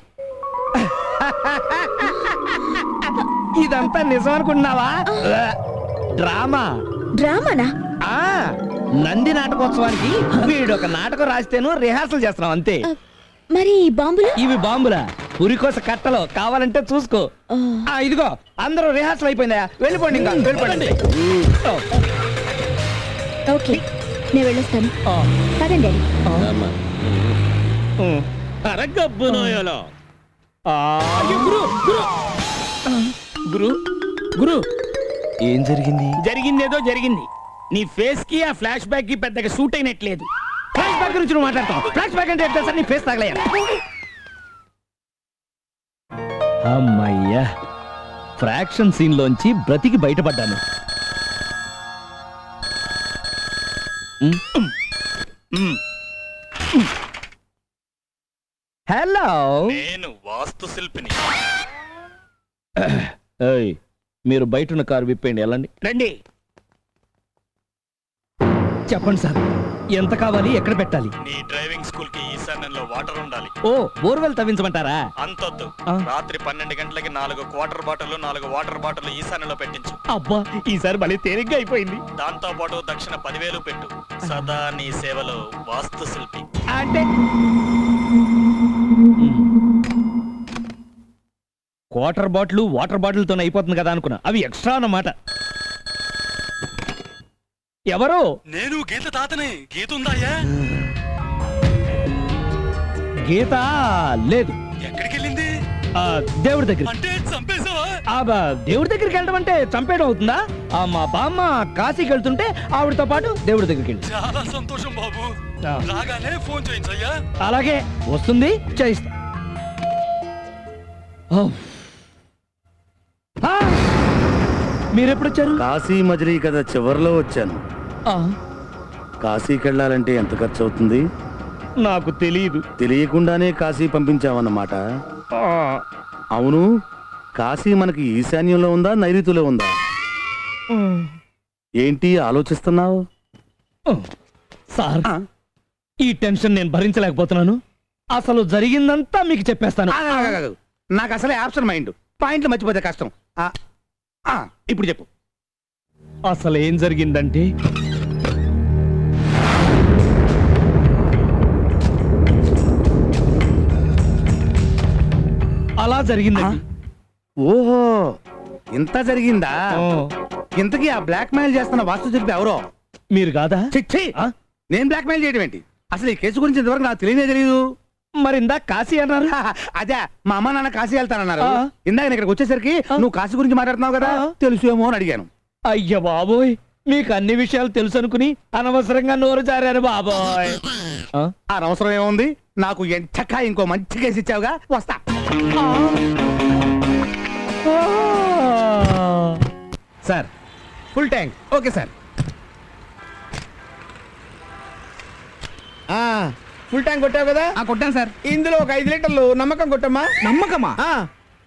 ఇదంతా నిజం అనుకుంటున్నావా? డ్రామా. డ్రామానా? నంది నాటకోత్సవానికి వీడొక నాటకం రాస్తేను రిహార్సల్ చేస్తున్నాం అంతే. మరి ఈ బాంబులు? ఇవి బాంబులా? ఉరికోస కట్టలో కావాలంటే చూసుకో. ఇదిగో అందరూ రిహార్సల్ అయిపోయిందా? వెళ్ళిపోండి, ఇంకా వెళ్ళిపోండి. ఓకే, నేను వెళ్ళొస్తాను. పదండి గురు, ఏం జరిగింది? జరిగిందేదో జరిగింది. నీ ఫేస్ కి ఆ ఫ్లాష్ బ్యాక్ కి పెద్దగా సూట్ అయినట్లేదు. ఫ్లాష్ బ్యాక్ గురించి నువ్వు మాట్లాడతావు? ఫ్లాష్ బ్యాక్ అంటే ఎట్లా సార్? నీ ఫేస్ తగలయ్యా. అమ్మయ్యా, ఫ్రాక్షన్ సీన్ లోంచి బ్రతికి బయటపడ్డాను. హలో, నేను వాస్తు శిల్పిని. మీరు బయట కారు విప్పేయండి, వెళ్ళండి. రండి. చెప్పండి సార్, ఎంత కావాలి, ఎక్కడ పెట్టాలి? నీ డ్రైవింగ్ స్కూల్ కి ఈశాన్యంలో వాటర్ ఉండాలి. ఓ, బోర్వెల్ తవ్వించమంటారా? అంతొద్దు. రాత్రి 12 గంటలకి 4 క్వార్టర్ బాటిల్ 4 వాటర్ బాటిల్ ఈశాన్యంలో పెట్టించు. అబ్బా, ఈసారి మళ్ళీ తేలిగ్గా అయిపోయింది. దాంతో పాటు దక్షిణ 10,000 పెట్టు. సదా నీ సేవలో వాస్తు శిల్పి. అంటే క్వార్టర్ బాటిల్ వాటర్ బాటిల్తో అయిపోతుంది కదా అనుకున్నా. అవి ఎక్స్ట్రా అన్నమాట. ఎవరు? నేను గీత తాతని. గీత ఉందాయా? గీత లేదు. ఎక్కడికి వెళ్ళింది? దేవుడి దగ్గర. అంటే చంపేశావా? దేవుడి దగ్గరికి వెళ్ళడం అంటే చంపేయడం అవుతుందా? మా బామ్మ కాశీకి వెళ్తుంటే ఆవిడతో పాటు దేవుడి దగ్గరికి వెళ్ళి. చాలా సంతోషం బాబు. రాగానే ఫోన్ చేయించయ్యా. అలాగే, వస్తుంది, చేయిస్తా. మీరెప్పుడొచ్చారు? కాశీ మజిలీ కదా చివర్లో వచ్చాను. కాశీకి వెళ్ళాలంటే ఎంత ఖర్చు అవుతుంది? నాకు తెలియదు. తెలియకుండానే కాశీ పంపించావన్నమాట. అవును, కాశీ మనకి ఈశాన్యంలో ఉందా, నైరుతిలో ఉందా? ఏంటి ఆలోచిస్తున్నావు? సార్, ఈ టెన్షన్ నేను భరించలేకపోతున్నాను. అసలు జరిగిందంతా మీకు చెప్పేస్తాను. నాకు అసలే ఆప్షన్ మైండ్. పాయింట్లు మర్చిపోతే కష్టం. ఇప్పుడు చెప్పు. అసలు ఏం జరిగిందంటే, అలా జరిగిందండి. ఓహో, ఇంత జరిగిందా? ఇంతకీ ఆ బ్లాక్ మెయిల్ చేస్తున్న వాస్తు చెప్పి ఎవరో? మీరు కాదా? చిచ్చి, నేను బ్లాక్ మెయిల్ చేయడం ఏంటి? అసలు ఈ కేసు గురించి ఇంతవరకు నాకు తెలియనే తెలియదు. మరి ఇందా కాశీ అన్నారు. అదే మా అమ్మ నాన్న కాశీ వెళ్తానన్నారు. ఆ. ఇందాక నేను ఇక్కడికి వచ్చేసరికి నువ్వు కాశీ గురించి మాట్లాడుతున్నావు కదా, తెలుసేమో అని అడిగాను. అయ్య బాబోయ్, మీకు అన్ని విషయాలు తెలుసు అనుకుని అనవసరంగా నోరు జారారు బాబోయ్. అనవసరం ఏముంది, నాకు ఎంచక్క ఇంకో మంచి కేసు ఇచ్చావుగా, వస్తా. Sir full tank. Okay sir. Full tank కొట్టావు కదా? కొట్టాను సార్. ఇందులో ఒక 5 లీటర్లు నమ్మకం కొట్టమ్మా. నమ్మకమా?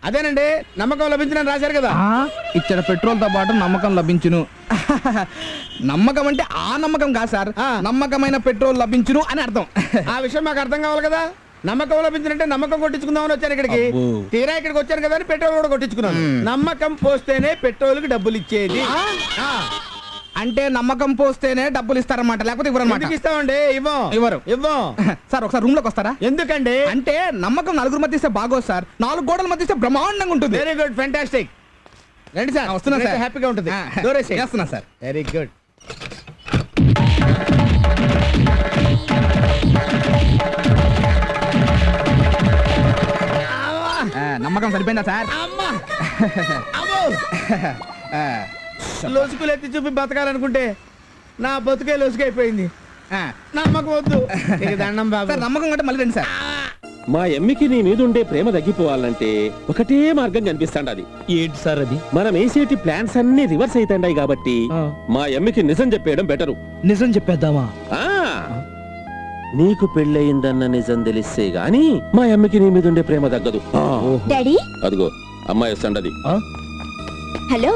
అదేనండి, నమ్మకం లభించిన రాశారు కదా. ఇచ్చిన పెట్రోల్ తో పాటు నమ్మకం లభించును. నమ్మకం అంటే ఆ నమ్మకం కాదు సార్, నమ్మకమైన పెట్రోల్ లభించును అని అర్థం. ఆ విషయం మాకు అర్థం కావాలి కదా. నమ్మకం లభించినంటే నమ్మకం కొట్టించుకుందామని వచ్చాను ఇక్కడికి. తీరా ఇక్కడికి వచ్చాను కదా అని పెట్రోల్ కూడా కొట్టించుకున్నాను. నమ్మకం పోస్తేనే పెట్రోల్ కి డబ్బులు ఇచ్చేది. అంటే నమ్మకం పోస్తేనే డబ్బులు ఇస్తారన్నమాట, లేకపోతే ఇవ్వరన్నమాట. ఎందుకు ఇస్తామండి? ఇవ్వరు. ఇవ్వం. సార్ ఒకసారి రూమ్ లోకి వస్తారా? ఎందుకండి? అంటే నమ్మకం నలుగురు మధ్య ఇస్తే బాగోదు సార్, 4 గోడల మధ్య ఇస్తే బ్రహ్మాండంగా ఉంటుంది. Very good, fantastic. రండి సార్, వస్తున్నా సార్. హ్యాపీగా ఉంటుంది. చేస్తున్నా సార్. Very good. నమ్మకం సరిపోయిందా సార్? లొసుకులు ఎత్తి చూపి బతకాలనుకుంటే నా బతుకే లొసుకైపోయింది. నమ్మకం వద్దు. ఇక దండం బాబు. సార్ నమ్మకం అంటే మళ్ళీ రండి సార్. మా ఎమ్మికి నీ మీద ఉండే ప్రేమ తగ్గిపోవాలంటే ఒకటే మార్గం కనిపిస్తాండది. ఏంటి సార్ అది? మనం వేసేటి ప్లాన్స్ అన్ని రివర్స్ అవుతాయి కాబట్టి మా ఎమ్మికి నిజం చెప్పేయడం బెటరు. నిజం చెప్పేద్దామా? నీకు పెళ్ళయిందన్న నిజం తెలిస్తే గాని మా అమ్మకి నీ మీద ఉండే ప్రేమ తగ్గదు. డాడీ, అదిగో అమ్మాయి వస్తాండది. హలో.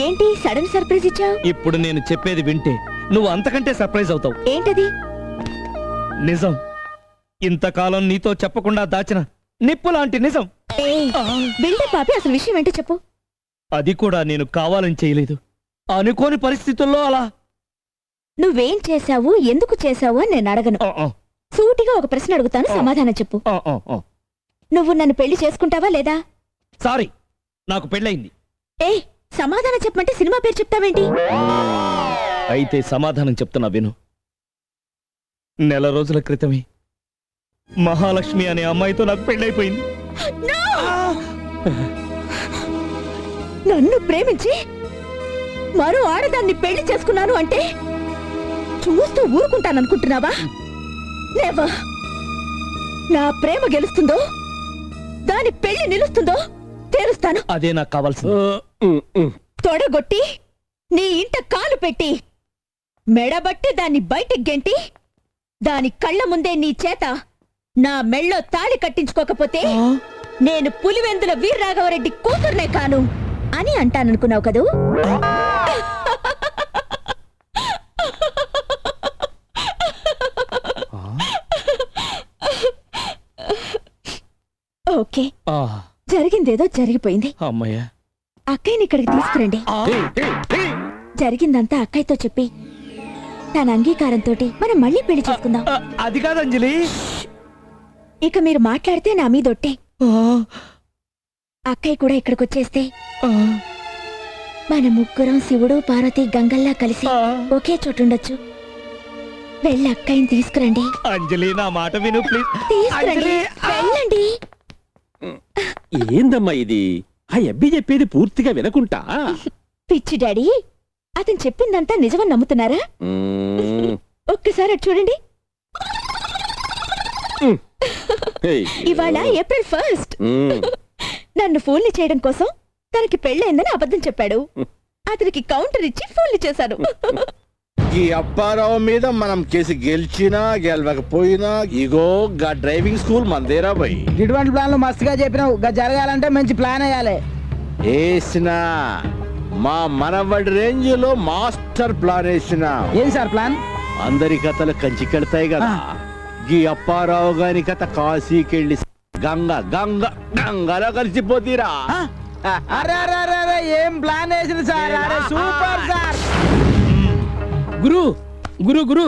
ఏంటి సడన్ సర్ప్రైజ్ ఇచ్చావు? ఇప్పుడు నేను చెప్పేది వింటే నువ్వు అంతకంటే సర్ప్రైజ్ అవుతావు. ఏంటది? నిజం, ఇంతకాలం నీతో చెప్పకుండా దాచిన నిప్పు లాంటి నిజం. బిల్డప్ పాపి, అసలు విషయం ఏంటో చెప్పు. అది కూడా నేను కావాలని చేయలేదు, అనుకోని పరిస్థితుల్లో అలా. నువ్వేం చేశావు, ఎందుకు చేశావు అని నేను అడగను. సూటిగా ఒక ప్రశ్న అడుగుతాను, సమాధానం చెప్పు. నువ్వు నన్ను పెళ్లి చేసుకుంటావా లేదా? సారీ, నాకు పెళ్ళయింది. సమాధానం చెప్పమంటే సినిమా పేరు చెప్తావేంటి? అయితే సమాధానం చెప్తున్నా విను. నెల రోజుల క్రితమే మహాలక్ష్మి అనే అమ్మాయితో నాకు పెళ్ళైపోయింది. నన్ను ప్రేమించి మరో ఆడదాన్ని పెళ్లి చేసుకున్నాను అంటే చూస్తూ ఊరుకుంటాననుకుంటున్నావా? నెవర్. నా ప్రేమ గెలుస్తుందో, దాని పెళ్లి నిలుస్తుందో తేలుస్తాను. అదే నాకు కావాల్సింది. తొడగొట్టి నీ ఇంట కాలు పెట్టి మెడబట్టి దాన్ని బయటికి గెంటి దాని కళ్ళ ముందే నీ చేత నా మెళ్ళో తాళి కట్టించుకోకపోతే నేను పులివెందుల వీర్రాఘవరెడ్డి కూతుర్నే కాను అని అంటాననుకున్నావు కదూ? ఓకే, జరిగిందేదో జరిగిపోయింది. అమ్మయ్యా, అక్కయ్యని ఇక్కడికి తీసుకురండి. జరిగిందంతా అక్కయ్యతో చెప్పి తన అంగీకారంతో మనం మళ్ళీ పెళ్లి చేసుకుందాం. అది కాదు అంజలి. ఇక మీరు మాట్లాడితే నా మీదొట్టే. అక్కయ్య కూడా ఇక్కడికి వచ్చేస్తే మన ముగ్గురం శివుడు పార్వతి గంగల్లా కలిసి ఒకే చోటుండొచ్చు. వెళ్ళి అక్కయ్యని తీసుకురండి. అంజలి, నా మాట విను ప్లీజ్. తీసుకురండి, వెళ్ళండి. ఏందమ్మా ఇది? ఆ అబ్బి చెప్పేది పూర్తిగా వినకుంటా. పిచ్చి డాడీ, అతను చెప్పిందంతా నిజమని నమ్ముతున్నారా? ఒక్కసారి అటు చూడండి. ఇవాళ ఏప్రిల్ 1st. నన్ను ఫోన్లు చేయడం కోసం తనకి పెళ్ళైందని అబద్ధం చెప్పాడు. అతనికి కౌంటర్ ఇచ్చి ఫోన్లు చేశాను. ఈ అప్పారావు మీద మనం కేసు గెలిచినా గెలవకపోయినా ఇగో గా డ్రైవింగ్ స్కూల్ మందేరా పోయి. ఇటువంటి ప్లాన్లు మస్తుగా చెప్పినావు. జరగాలంటే మంచి ప్లాన్ వేయాలి. వేసినా మా మనవడి రేంజ్ లో మాస్టర్ ప్లాన్ వేసిన. ఏం సార్ ప్లాన్? అందరి కథలు కంచికెళ్తాయి కదా. ఈ అప్పారావు గారి కథ కాశీకెళ్ళి గంగలో కలిసిపోతీరా. అరే అరే అరే అరే, ఏం ప్లాన్ వేసింది సార్? అరే సూపర్ సార్. గురు గురు గురు,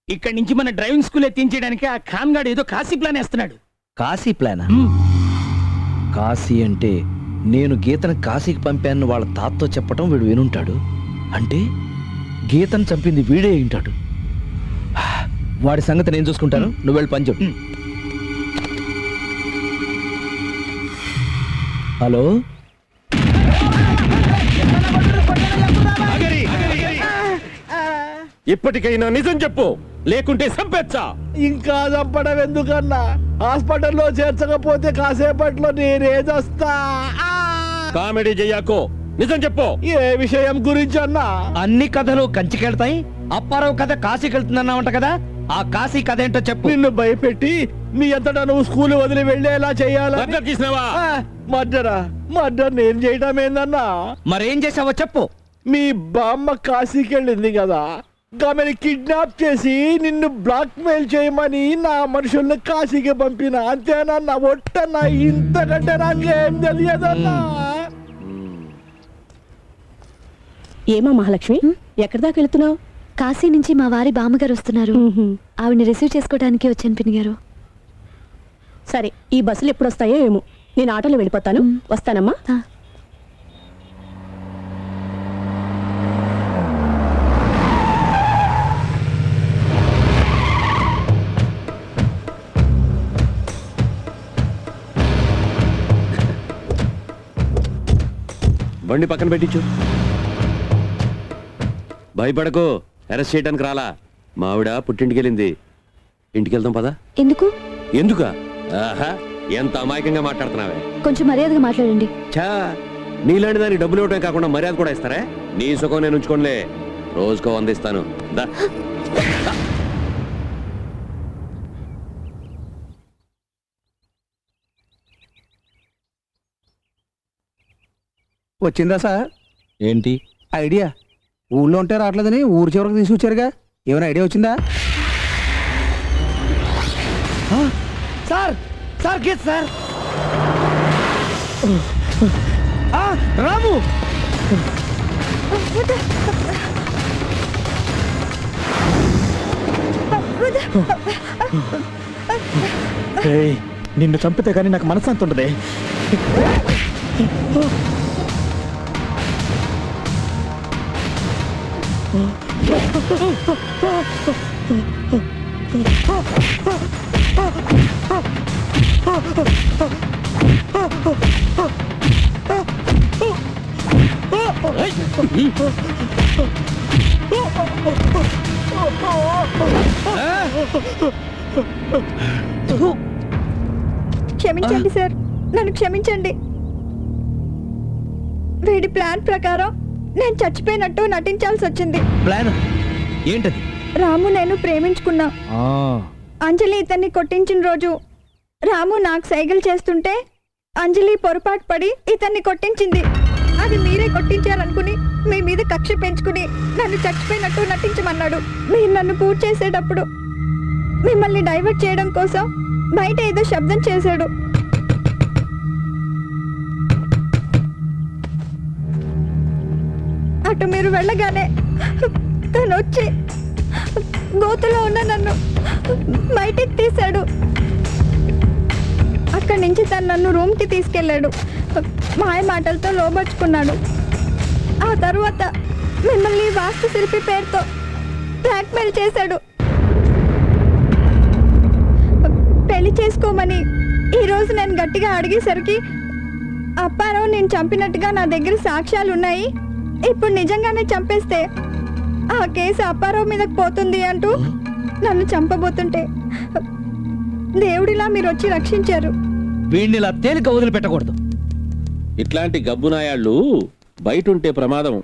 ఇక్కడి నుంచి మన డ్రైవింగ్ స్కూల్ ఎత్తించడానికి ఆ ఖాన్ గాడు ఏదో కాశీ ప్లాన్ వేస్తున్నాడు. కాశీ ప్లానా? కాశీ అంటే నేను గీతను కాశీకి పంపాను వాళ్ళ తాతతో చెప్పటం వీడు వినుంటాడు. అంటే గీతను చంపింది వీడే ఉంటాడు. వాడి సంగతి నేను చూసుకుంటాను, నువ్వు వెళ్ళి పని చెప్పు. హలో ఇప్పటికైనా నిజం చెప్పు, లేకుంటే సంపెచ్చా. ఇంకా చంపడం ఎందుకన్నా? హాస్పిటల్లో చేర్చకపోతే కాసేపట్లో నేనేదొస్తా. కామెడీ చెయ్యాకో, నిజం చెప్పు. ఏ విషయం గురించి అన్నా? అన్ని కథలు కంచికెళ్తాయి, అప్పారావు కథ కాశీకెళ్తుందన్నావంట కదా, ఆ కాశీ కథ ఏంటో చెప్పు. నిన్ను భయపెట్టి నీ అంతటా నువ్వు స్కూల్ వదిలి వెళ్ళేలా చెయ్యాలా? మర్డర్ చేసినావా? మర్డర్ నేను చేయడం ఏందన్నా? మరేం చేసావో చెప్పు. మీ బామ్మ కాశీకి వెళ్ళింది కదా, ఆమెను కిడ్నాప్ చేసి నిన్ను బ్లాక్ మెయిల్ చేయమని నా మనుషుల్ని కాశీకి పంపిన. అంతేనన్నా? ఒట్టన్నా, ఇంతకంటే నాకేం తెలియదన్నా. ఏమా మహాలక్ష్మి, ఎక్కడి దాకా వెళుతున్నావు? కాశీ నుంచి మా వారి బామ్మగారు వస్తున్నారు. ఆవిడని రిసీవ్ చేసుకోవడానికి వచ్చాను పిన్ని గారు. సరే, ఈ బస్సులు ఎప్పుడు వస్తాయో ఏమో, నేను ఆటోలో వెళ్ళిపోతాను. వస్తానమ్మా. బండి పక్కన పెట్టించు. భయపడకు, అరెస్ట్ చేయడానికి రాలా. మా ఆవిడ పుట్టింటికి వెళ్ళింది. ఇంటికి వెళ్దాం పదా. ఎందుకు? ఎందుక? ఆహా, ఎంత అమాయకంగా మాట్లాడుతున్నావే. కొంచెం మర్యాదగా మాట్లాడండి. చా, నీలాంటి దానికి డబ్బులు ఇవ్వటం కాకుండా మర్యాద కూడా ఇస్తారా? నీ సుఖం నేను ఉంచుకోనిలే, రోజుకో 100 ఇస్తాను. దా. వచ్చిందా సార్? ఏంటి ఐడియా? ఊళ్ళో ఉంటే రావట్లేదని ఊరు చివరికి తీసుకొచ్చారుగా, ఏమైనా ఐడియా వచ్చిందా? Sir? Sir Geet sir. Ramu, నిన్ను చంపితే కానీ నాకు మనశ్శాంతి ఉండదే. క్షమించండి సార్, నన్ను క్షమించండి. వీడి ప్లాన్ ప్రకారం నేను చచ్చిపోయినట్టు నటించాల్సి వచ్చింది. ప్లాన్ ఏంటది? రాము నేను ప్రేమించుకున్నా. అంజలి ఇతన్ని కొట్టించిన రోజు రాము నాకు సైగలు చేస్తుంటే అంజలి పొరపాటు పడి ఇతన్ని కొట్టించింది. అది మీరే కొట్టించారనుకుని మీ మీద కక్ష పెంచుకుని నన్ను చచ్చిపోయినట్టు నటించమన్నాడు. మీరు నన్ను పూర్తి చేసేటప్పుడు మిమ్మల్ని డైవర్ట్ చేయడం కోసం బయట ఏదో శబ్దం చేశాడు. అటు మీరు వెళ్ళగానే తను వచ్చి గోతులో ఉన్న నన్ను బయటికి తీశాడు. అక్కడి నుంచి తను నన్ను రూమ్కి తీసుకెళ్ళాడు. మాయ మాటలతో లోబర్చుకున్నాడు. ఆ తర్వాత మిమ్మల్ని వాస్తు శిల్పి పేరుతో బ్లాక్మెయిల్ చేశాడు. పెళ్లి చేసుకోమని ఈరోజు నేను గట్టిగా అడిగేసరికి అప్పారావు నేను చంపినట్టుగా నా దగ్గర సాక్ష్యాలు ఉన్నాయి, ఇప్పుడు నిజంగానే చంపేస్తే ఆ కేసు అప్పారావు మీదకి పోతుంది అంటూ నన్ను చంపబోతుంటే దేవుడిలా మీరు వచ్చి రక్షించారు. వీడినిలా తేలిక వదిలిపెట్టకూడదు. ఇట్లాంటి గబ్బునాయాళ్ళు బయట ఉంటే ప్రమాదం.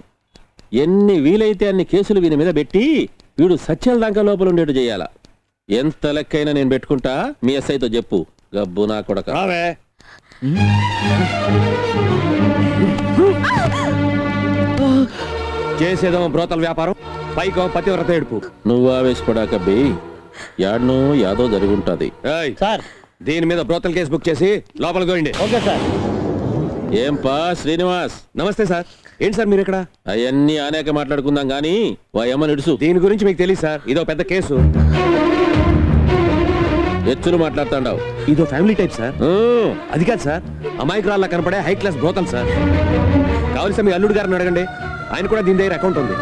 ఎన్ని వీలైతే అన్ని కేసులు వీని మీద పెట్టి వీడు సత్యాల దాకా లోపల ఉండేట్టు చేయాలా. ఎంత లెక్కైనా నేను పెట్టుకుంటా, మీ ఎస్ఐతో చెప్పు. గబ్బు నా కొడక. చేసేదేమో బ్రోతల వ్యాపారం, పైకో పతివ్రత ఏడుపు. నువ్వు ఆవేశపడాక బే, యాడ్నో యాదో జరుగుంటది. సార్, దీని మీద బ్రోతల కేసు బుక్ చేసి లోపలికి పోయింది. Okay sir. ఏంపా శ్రీనివాస్? నమస్తే సార్. ఏంటి సార్ మీరు ఇక్కడ? అవన్నీ అనేక మాట్లాడుకుందాం గానీ వాయమ్మ నిడుసు. దీని గురించి మీకు తెలియదు సార్, ఇదో పెద్ద కేసు. ఎచ్చులు మాట్లాడుతాండావు. ఇదో ఫ్యామిలీ టైప్ సార్. అది కాదు సార్, అమాయకురాల్లా కనపడే హై క్లాస్ బ్రోతల్ సార్. కావలసిన మీ అల్లుడు గారిని అడగండి, ఆయన కూడా దీని దగ్గర అకౌంట్ ఉంది.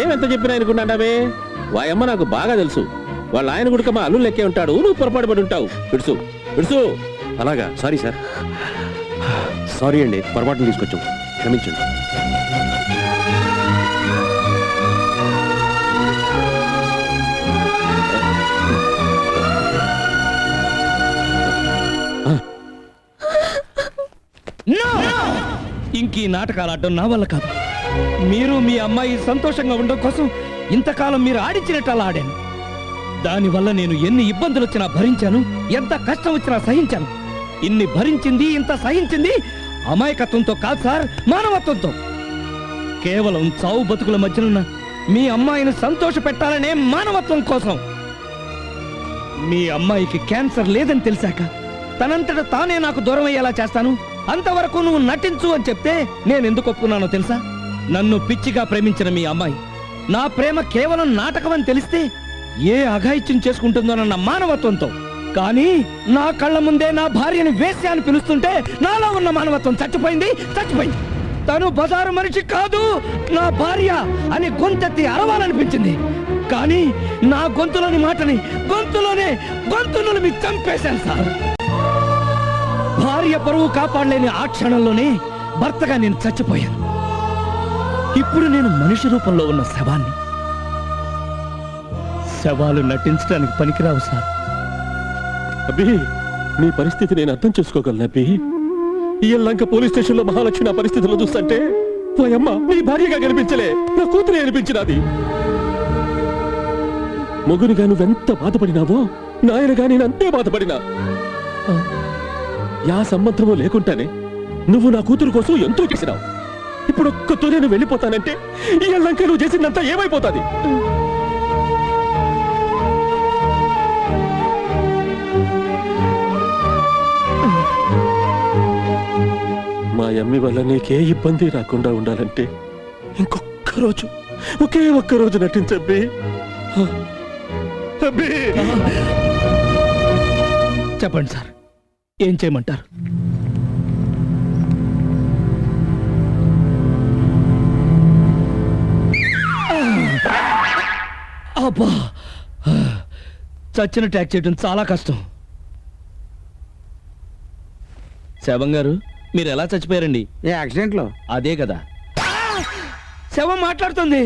ఏమెంత చెప్పినా అనుకుంటాండావే? వాయమ్మ నాకు బాగా తెలుసు. వాళ్ళ ఆయన గుడిక మా అల్లుడు లెక్కే ఉంటాడు, నువ్వు పొరపాటు పడి ఉంటావు. పిడుసు పిడుసు. అలాగా సారీ సార్. సారీ అండి, పొరపాటును తీసుకొచ్చాం, క్షమించండి. ఇంక ఈ నాటకాలు ఆడడం నా వల్ల కాదు. మీరు మీ అమ్మాయి సంతోషంగా ఉండడం కోసం ఇంతకాలం మీరు ఆడించినట్టు అలా ఆడాను. దానివల్ల నేను ఎన్ని ఇబ్బందులు వచ్చినా భరించాను, ఎంత కష్టం వచ్చినా సహించాను. ఇన్ని భరించింది, ఇంత సహించింది అమాయకత్వంతో కాదు సార్, మానవత్వంతో. కేవలం చావు బతుకుల మధ్యనున్న మీ అమ్మాయిని సంతోష పెట్టాలనే మానవత్వం కోసం. మీ అమ్మాయికి క్యాన్సర్ లేదని తెలిసాక తనంతట తానే నాకు దూరం అయ్యేలా చేస్తాను, అంతవరకు నువ్వు నటించు అని చెప్తే నేను ఎందుకు ఒప్పుకున్నానో తెలుసా? నన్ను పిచ్చిగా ప్రేమించిన మీ అమ్మాయి నా ప్రేమ కేవలం నాటకం అని తెలిస్తే ఏ అఘాయిత్యం చేసుకుంటుందోనన్న మానవత్వంతో. కానీ నా కళ్ళ ముందే నా భార్యని వేశ్య అని పిలుస్తుంటే నాలో ఉన్న మానవత్వం చచ్చిపోయింది. తను బజారు మనిషి కాదు, నా భార్య అని గొంతెత్తి అరవాలనిపించింది. కానీ నా గొంతులోని మాటని గొంతులో మీ చంపేశాను సార్. భార్య పరువు కాపాడలేని ఆ క్షణంలోనే భర్తగా నేను చచ్చిపోయాను. ఇప్పుడు నేను మనిషి రూపంలో ఉన్న శవాన్ని. శవాలు నటించడానికి పనికిరావు సార్. అబ్బి, నీ పరిస్థితి నేను అర్థం చేసుకోగలను అబ్బి. ఈ లంక పోలీస్ స్టేషన్ లో మహాలక్ష్మి నా పరిస్థితుల్లో చూస్తుంటే అమ్మ నీ భార్యగా కనిపించలే, నా కూతురే అనిపించినది. మొగునిగా నువ్వెంత బాధపడినావో నాయనగా నేను అంతే బాధపడినా. యా సంబంధము లేకుండానే నువ్వు నా కూతురు కోసం ఎంతో చేసినావు. ఇప్పుడు ఒక్కతో నేను వెళ్ళిపోతానంటే ఈ లంక నువ్వు చేసిందంతా ఏమైపోతాది? మా అమ్మి వల్ల నీకే ఇబ్బంది రాకుండా ఉండాలంటే ఒకే ఒక్క రోజు నటించబ్బి. చెప్పండి సార్, ఏం చేయమంటారు? అబ్బా, చచ్చిన ట్యాక్ చేయడం చాలా కష్టం. శవం గారు, మీరు ఎలా చచ్చిపోయారండి? యాక్సిడెంట్ లో. అదే కదా, శవం మాట్లాడుతుంది.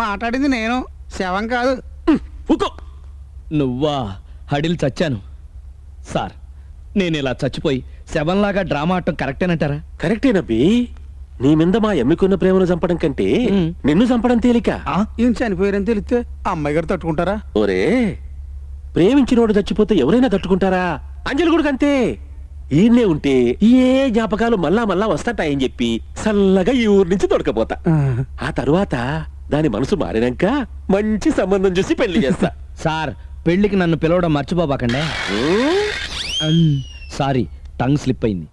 మాట్లాడింది నేను, శవం కాదు. నువ్వా? హడిల్ చచ్చాను సార్. నేను ఇలా చచ్చిపోయి శవంలాగా డ్రామా ఆడటం కరెక్టేనంటారా? కరెక్టేనబ్బి. నీ మీద మా ఎమ్మికున్న ప్రేమను చంపడం కంటే నిన్ను చంపడం తేలిక. ఈయన చనిపోయారని తెలిస్తే అమ్మాయి గారు తట్టుకుంటారా? ఓరే, ప్రేమించినోడు చచ్చిపోతే ఎవరైనా తట్టుకుంటారా? అంజలి కూడా అంతే. ఈయన్నే ఉంటే ఏ జ్ఞాపకాలు మళ్ళా వస్తాటాయని చెప్పి చల్లగా ఈ ఊరు నుంచి దొరకపోతా. ఆ తరువాత దాని మనసు మారినాక మంచి సంబంధం చూసి పెళ్లి చేస్తా. సార్, పెళ్లికి నన్ను పిలవడం మర్చిపోబాకండే. సారీ, టంగ్ స్లిప్ అయింది.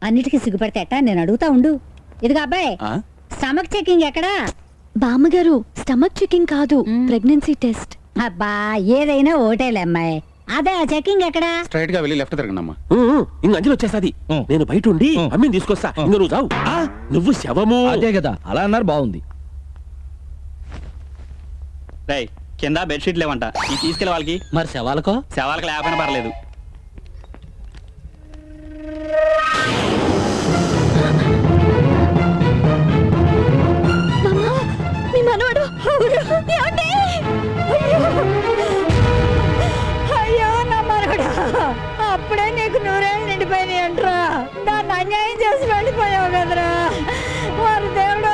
అన్నిటికీ సిగ్గుపడితే నేను అడుగుతా ఉండు. ఇదిగో అబ్బాయి, స్టమక్ చెకింగ్ ఎక్కడా? బామ్మగారు, స్టమక్ చెకింగ్ కాదు, ప్రెగ్నెన్సీ టెస్ట్. అబ్బా, ఏదైనా ఓటేలే అమ్మాయి. అదే ఆ చెకింగ్ ఎక్కడా? స్ట్రైట్ గా వెళ్ళి లెఫ్ట్ తిరగనమ్మా. ఇంక అంజలి వచ్చేసాది. నేను బయట ఉండి అమ్మిని తీసుకొస్తా. ఇంక నువ్వు చావు. నువ్వు శవము. అదే కదా, అలా అన్నారు, బాగుంది. కింద బెడ్షీట్ లేవంట, ఈ తీసుకెళ్ళి వాళ్ళకి. మరి శవాలకు లేకపోయినా పర్లేదు. మీ మనవడు. అయ్యో నా మనవడా, అప్పుడే నీకు నూరేళ్ళు నిండిపోయినాయి అంటరా. దాన్ని అన్యాయం చేసి వెళ్ళిపోయావు కదరా. వారు దేవుడు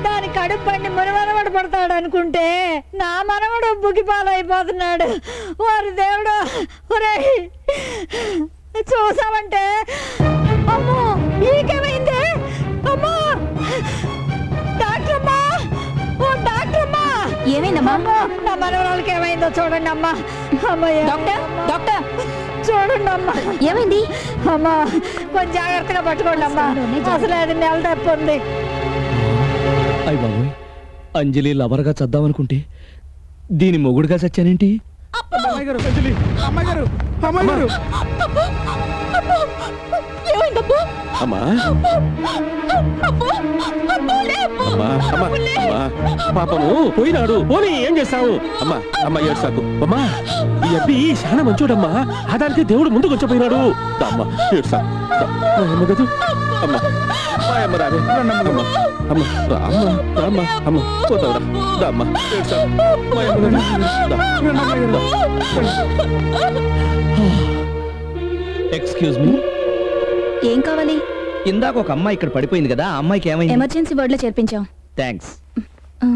దాని కడుపు పండి మనవడు పడతాడు అనుకుంటే నా మనవడు బుగిపాలైపోతున్నాడు. వారు దేవుడు, ఒరేయ్ చూసావంటే. అమ్మో, ఈకేమైంది? అమ్మో డాక్టర్ అమ్మా, ఓ డాక్టర్ అమ్మా, ఏమైందమ్మా? నా మనవరాలకి ఏమైందో చూడండి అమ్మా. అమ్మయ్య డాక్టర్ చూడండి అమ్మా, ఏమైంది? అమ్మా కొంచెం జాగ్రత్తగా పట్టుకోండి అమ్మా, అసలు అది నెల తప్పుంది. అయ్య బాబోయ్, అంజలి లవర్గా చద్దామనుకుంటే దీని మొగుడుగా చచ్చానేంటి? అమ్మాయి గారు, అమ్మాయి గారు, అమ్మాయి గారు. ఏమైంది అప్పు? అమ్మా అప్పు! అప్పు! అప్పు, లే అప్పు! అమ్మా అమ్మా అప్పు, లే! అమ్మా పాపము పోయినాడు పోనీ ఏం చేస్తావు అమ్మా అమ్మా ఏడ్సాకు అమ్మా ఈ అబ్బి చాలా మంచోడమ్మా ఆదానికి దేవుడు ముందుకు వచ్చిపోయినాడు అమ్మా ఏడ్సా అమ్మ కదూ అమ్మా అమ్మ రావే అమ్మ అమ్మ రామ్మ అమ్మ పోతావురా అమ్మా ఏడ్సా ఎక్స్క్యూజ్ మీ, ఏం కావాలి? ఇందాక ఒక అమ్మాయి ఇక్కడ పడిపోయింది కదా, ఆ అమ్మాయికి ఏమైంది? ఎమర్జెన్సీ వార్డులో చేర్పించాం. థ్యాంక్స్. ఆ?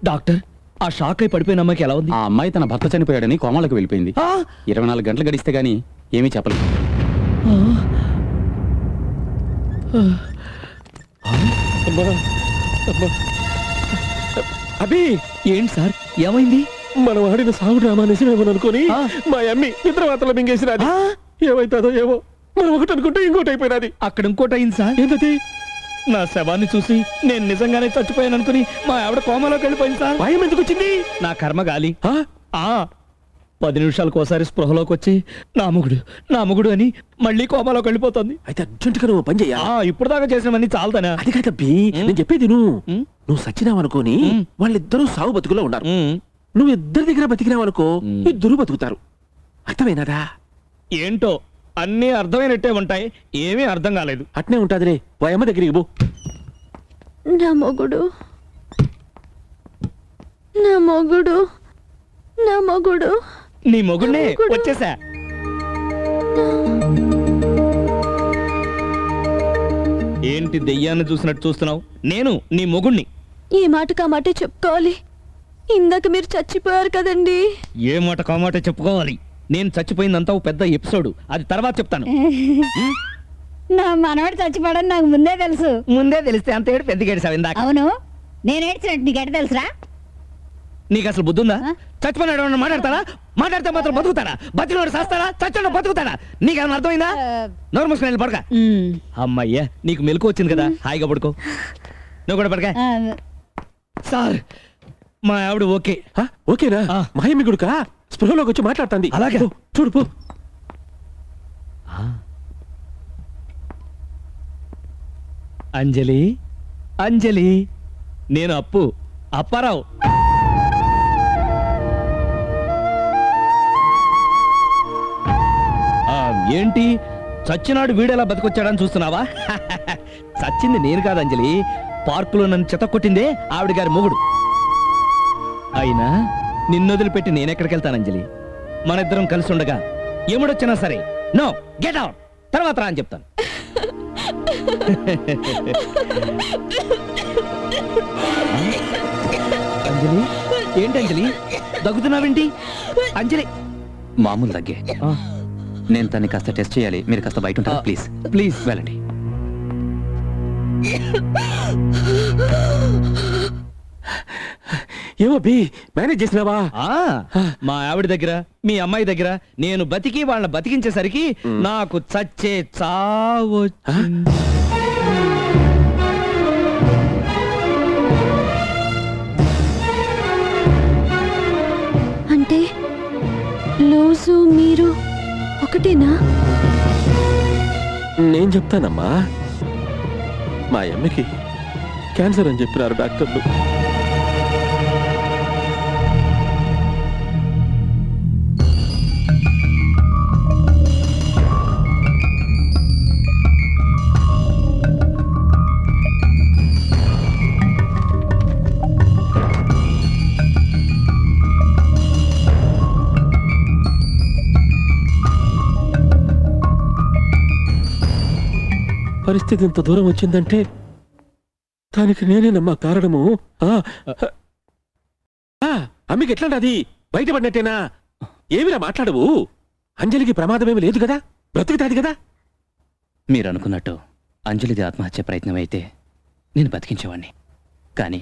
డాక్టర్, ఆ షాక్ అయి పడిపోయిన అమ్మాయికి ఎలా ఉంది? ఆ అమ్మాయి తన భర్త చనిపోయాడని కోమాలకు వెళ్ళిపోయింది. 24 గంటలు గడిస్తే గానీ ఏమీ చెప్పలేదు. అబ్బి ఏంటి సార్, ఏమైంది? మనం ఆడిన సాగు డ్రామా నిజమేమో అనుకోని మా అమ్మి నిద్రవాతలో మింగేసినది. ఏమైతుందో ఏమో, మనం ఒకటి అనుకుంటే ఇంకోటి అయిపోయినది. అక్కడ ఇంకోటి అయింది సార్. ఏంటది? నా శవాన్ని చూసి నేను నిజంగానే చచ్చిపోయాను అనుకుని మా ఆవిడ కోమాలోకి వెళ్ళిపోయింది సార్. భయం ఎందుకు వచ్చింది? నా కర్మ గాలి. 10 నిమిషాలకు ఒకసారి స్పృహలోకి వచ్చి నా మొగుడు అని మళ్ళీ కోమాలోకి వెళ్ళిపోతుంది. అయితే అర్జెంటుగా నువ్వు పని చెయ్యాలి. ఇప్పుడు దాకా చేసినవన్నీ చాలతానా? అది కాదబ్బి, నేను చెప్పేది నువ్వు సచ్చినావు అనుకోని వాళ్ళిద్దరూ సాగు బతుకులో ఉన్నారు. నువ్వు ఇద్దరి దగ్గర బతికినావు అనుకో, ఇద్దరు బతుకుతారు. అర్థమైనదా? ఏంటో అన్నీ అర్థమైనట్టే ఉంటాయి, ఏమీ అర్థం కాలేదు. అట్నే ఉంటాదిలే, అమ్మ దగ్గరికి పో. నా మొగుడు, నా మొగుడు, నా మొగుడు. నీ మొగుడినే వచ్చేసా. ఏంటి దెయ్యాన్ని చూసినట్టు చూస్తున్నావు? నేను నీ మొగుణ్ణి. ఈ మాట కామాటే చెప్పుకోవాలి. ఇందాక మీరు చచ్చిపోయారు కదండి. ఏ మాట కామాటే చెప్పుకోవాలి? నేను చచ్చిపోయిందంతా ఓ పెద్ద ఎపిసోడ్, అది తర్వాత చెప్తాను. నా మనవాడు చచ్చిపోవడం నాకు ముందే తెలుసు. ముందే తెలిస్తే అంత ఏడు పెద్ద గడిసావు ఇందాక. అవును, నేను ఏడ్చినట్టు నీకు ఎట్ట తెలుసురా? నీకు అసలు బుద్ధుందా? చచ్చిపోయినాడు మాట్లాడతారా? మాట్లాడితే మాత్రం బతుకుతాడా? బతికినోడు చేస్తాడా? చచ్చిన బతుకుతాడా? నీకేమైనా అర్థమైందా? నోరు మూసుకుని పడక. అమ్మయ్యా, నీకు మెలకు వచ్చింది కదా, హాయిగా పడుకో. నువ్వు కూడా పడక. సార్, మా ఆవిడ ఓకే. ఓకేనా? మహమ్మి గుడుకా స్పృహలోకి వచ్చి మాట్లాడుతుంది. అలాగే చూడు పో. అంజలి, అంజలి, నేను అప్పారావు. ఏంటి చచ్చినాడు వీడెలా బతికొచ్చాడని చూస్తున్నావా? చచ్చింది నేను కాదు అంజలి, పార్కులో నన్ను చెతకొట్టిందే ఆవిడ గారి మొగుడు. అయినా నిన్నొదిలిపెట్టి నేనెక్కడికి వెళ్తాను అంజలి? మన ఇద్దరం కలిసి ఉండగా ఎముడొచ్చినా సరే నో గెట్ అవుట్, తర్వాత రా అని చెప్తాను. అంజలి, ఏంటి అంజలి దగ్గుతున్నావేంటి? అంజలి, మామూలు దగ్గే. నేను తన్ని కాస్త టెస్ట్ చేయాలి, మీరు కాస్త బయట ఉంటారా? ప్లీజ్ ప్లీజ్ వెళ్ళండి. ఏమో బి, మేనేజ్ చేసినావా? మా ఆవిడ దగ్గర, మీ అమ్మాయి దగ్గర నేను బతికి వాళ్ళని బతికించేసరికి నాకు చచ్చే చావు. అంటే లూజు మీరు ఒకటేనా? నేను చెప్తానమ్మా, మా అమ్మకి క్యాన్సర్ అని చెప్పినారు డాక్టర్లు. పరిస్థితి ఇంత దూరం వచ్చిందంటే దానికి నేనేనమ్మా కారణము. అమ్మికి ఎట్లాంటి బయటపడినట్టేనా? ఏమిరా మాట్లాడవు? అంజలికి ప్రమాదమేమి లేదు కదా, బ్రతుకుతాది కదా. మీరు అనుకున్నట్టు అంజలిది ఆత్మహత్య ప్రయత్నం అయితే నేను బతికించేవాడిని, కానీ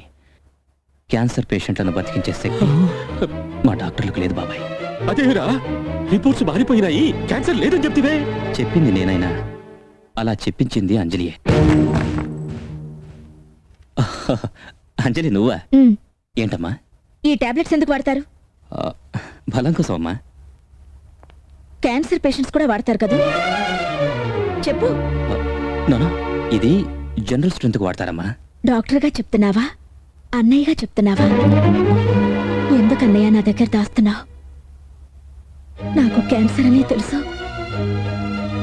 క్యాన్సర్ పేషెంట్లను బతికించే శక్తి మా డాక్టర్లకు లేదు బాబాయ్. అదేరా, రిపోర్ట్స్ మారిపోయినాయి, క్యాన్సర్ లేదని చెప్తివే. చెప్పింది నేనైనా అలా చెప్పించింది అంజలియే. అంజలి నువ్వా? ఉమ్, ఏంటమ్మా? ఈ టాబ్లెట్స్ ఎందుకు వాడతారు? బలం కోసం అమ్మా. క్యాన్సర్ పేషెంట్స్ కూడా వాడతారు కదా, చెప్పు. నోనో, ఇది జనరల్ స్ట్రెంత్కి వాడతారమ్మా. డాక్టర్గా చెప్తున్నావా, అన్నయ్యగా చెప్తున్నావా? ఎందుకన్నయ్య నా దగ్గర దాస్తున్నావు? నాకు క్యాన్సర్ అని తెలుసు,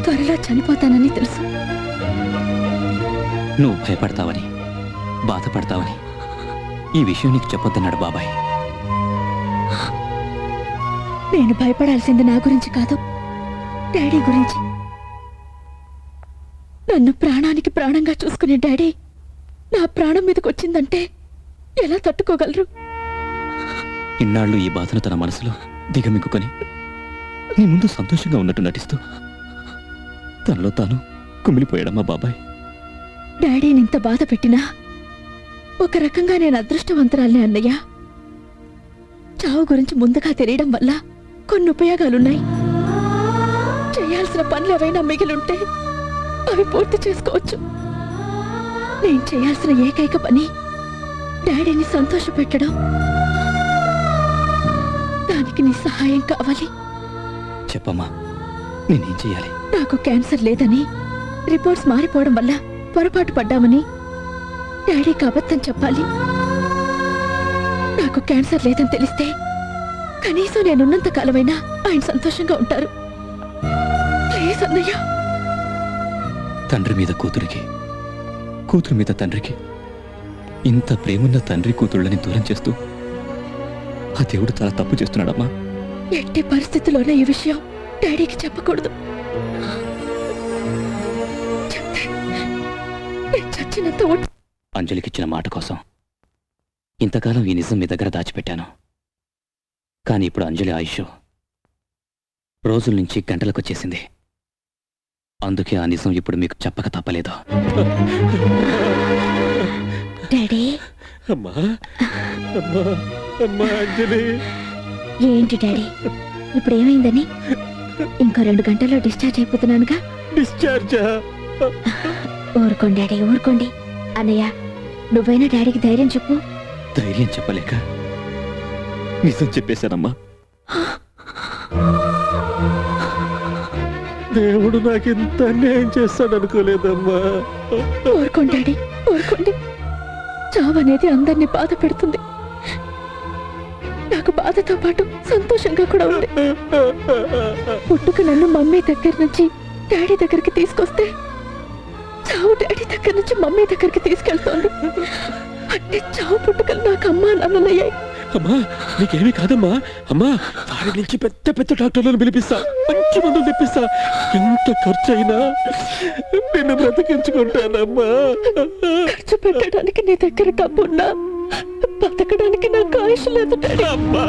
త్వరలో చనిపోతానని తెలుసు. నువ్వు భయపడతావని, బాధపడతావని ఈ విషయం నీకు చెప్పొద్దన్నాడు బాబాయ్. నేను భయపడాల్సింది నా గురించి కాదు, డాడీ గురించి. నన్ను ప్రాణానికి ప్రాణంగా చూసుకునే డాడీ నా ప్రాణం మీదకి వచ్చిందంటే ఎలా తట్టుకోగలరు? ఇన్నాళ్ళు ఈ బాధను తన మనసులో దిగమింగుకొని నీ ముందు సంతోషంగా ఉన్నట్టు నటిస్తూ తనలో తాను కుమిలిపోయాడమ్మా బాబాయ్. డాడీని ఇంత బాధ పెట్టినా ఒక రకంగా నేను అదృష్టవంతురాలనే అన్నయ్య. చావు గురించి ముందుగా తెలియడం వల్ల కొన్ని ఉపయోగాలున్నాయి. చేయాల్సిన పనులు ఏవైనా మిగిలింటే అవి పూర్తి చేసుకోవచ్చు. నేను చేయాల్సిన ఏకైక పని డాడీని సంతోషపెట్టడం. దానికి నీ సహాయం కావాలి. చెప్పమ్మా, నేనేం చెయ్యాలి? నాకు క్యాన్సర్ లేదని, రిపోర్ట్స్ మారిపోవడం వల్ల పొరపాటు పడ్డామని డాడీకి అబద్ధం చెప్పాలి. నాకు క్యాన్సర్ లేదని తెలిస్తే కనీసం నేనున్నంత కాలమైనా ఆయన సంతోషంగా ఉంటారు. ప్లీజ్ అన్నయ్య. తండ్రి మీద కూతురికి, కూతురు మీద తండ్రికి ఇంత ప్రేమున్న తండ్రి కూతుళ్ళని దూరం చేస్తూ ఆ దేవుడు చాలా తప్పు చేస్తున్నాడమ్మా. ఎట్టి పరిస్థితుల్లోనే ఈ విషయం డాడీకి చెప్పకూడదు. చెప్తే నేను చచ్చినంత అంజలికిచ్చిన మాట కోసం ఇంతకాలం ఈ నిజం మీ దగ్గర దాచిపెట్టాను. కానీ ఇప్పుడు అంజలి ఆయుష్ రోజుల నుంచి గంటలకొచ్చేసింది. అందుకే ఆ నిజం ఇప్పుడు మీకు చెప్పక తప్పలేదు. డాడీ. అమ్మా, అమ్మా, అమ్మా అంజలి. ఏంటి డాడీ ఇప్పుడు ఏమైందని? ఇంకో 2 గంటల్లో డిశ్చార్జ్ అయిపోతున్నానుగా. డిశ్చార్జా? ఊరుకోండి డాడీ, ఊరుకోండి. అన్నయ్య, నువ్వైనా డాడీకి ధైర్యం చెప్పు. ధైర్యం చెప్పలేక నిజం చెప్పేశానమ్మా. దేవుడు నాకింత అన్యాయం చేస్తాడనుకోలేదమ్మా. ఊరుకోండి డాడీ, ఊరుకోండి. చావు అనేది అందరినీ బాధ పెడుతుంది. నాకు బాధతో పాటు సంతోషంగా కూడా ఉంది. పుట్టుక నన్ను మమ్మీ దగ్గర నుంచి డాడీ దగ్గరికి తీసుకొస్తే చావు డాడీ దగ్గర నుంచి మమ్మీ దగ్గరికి తీసుకెళ్తోంది. అంటే చావు పుట్టుకలు నాకు అమ్మా నాన్నయ్యాయి. అమ్మా, నీకేమీ కాదమ్మా. అమ్మా, వారి నుంచి పెద్ద పెద్ద డాక్టర్లను పిలిపిస్తా, మంచి మందులు తెప్పిస్తా. ఎంత ఖర్చు అయినా నిన్ను బ్రతికించుకుంటానమ్మా. ఖర్చు పెట్టడానికి నీ దగ్గర డబ్బున్నా బతకడానికి నాకు ఆయుష్ లేదు డాడీ. అమ్మా,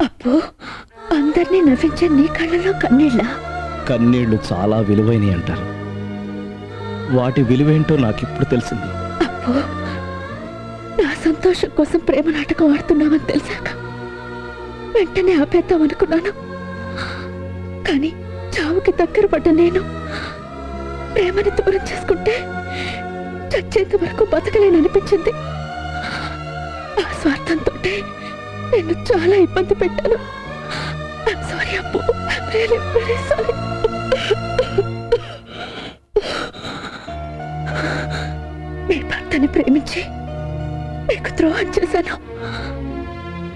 అబ్బో, అందరినీ నవ్వించే నీ కళ్ళలో కన్నీళ్ళ? కన్నీళ్లు చాలా విలువైనవి అంటారు. వాటి విలువేంటో నాకిప్పుడు తెలిసింది. అబ్బో, నా సంతోషం కోసం ప్రేమ నాటకం ఆడుతున్నామని తెలిసాక వెంటనే ఆపేద్దాం అనుకున్నాను. కానీ చావుకి దగ్గర పడ్డ నేను ప్రేమని దూరం చేసుకుంటే చచ్చేంత వరకు బతకలేననిపించింది. ఆ స్వార్థంతో నేను చాలా ఇబ్బంది పెట్టాను. I'm sorry, అప్పు. I'm really very sorry. మీ భర్తని ప్రేమించి మీకు ద్రోహం చేశాను.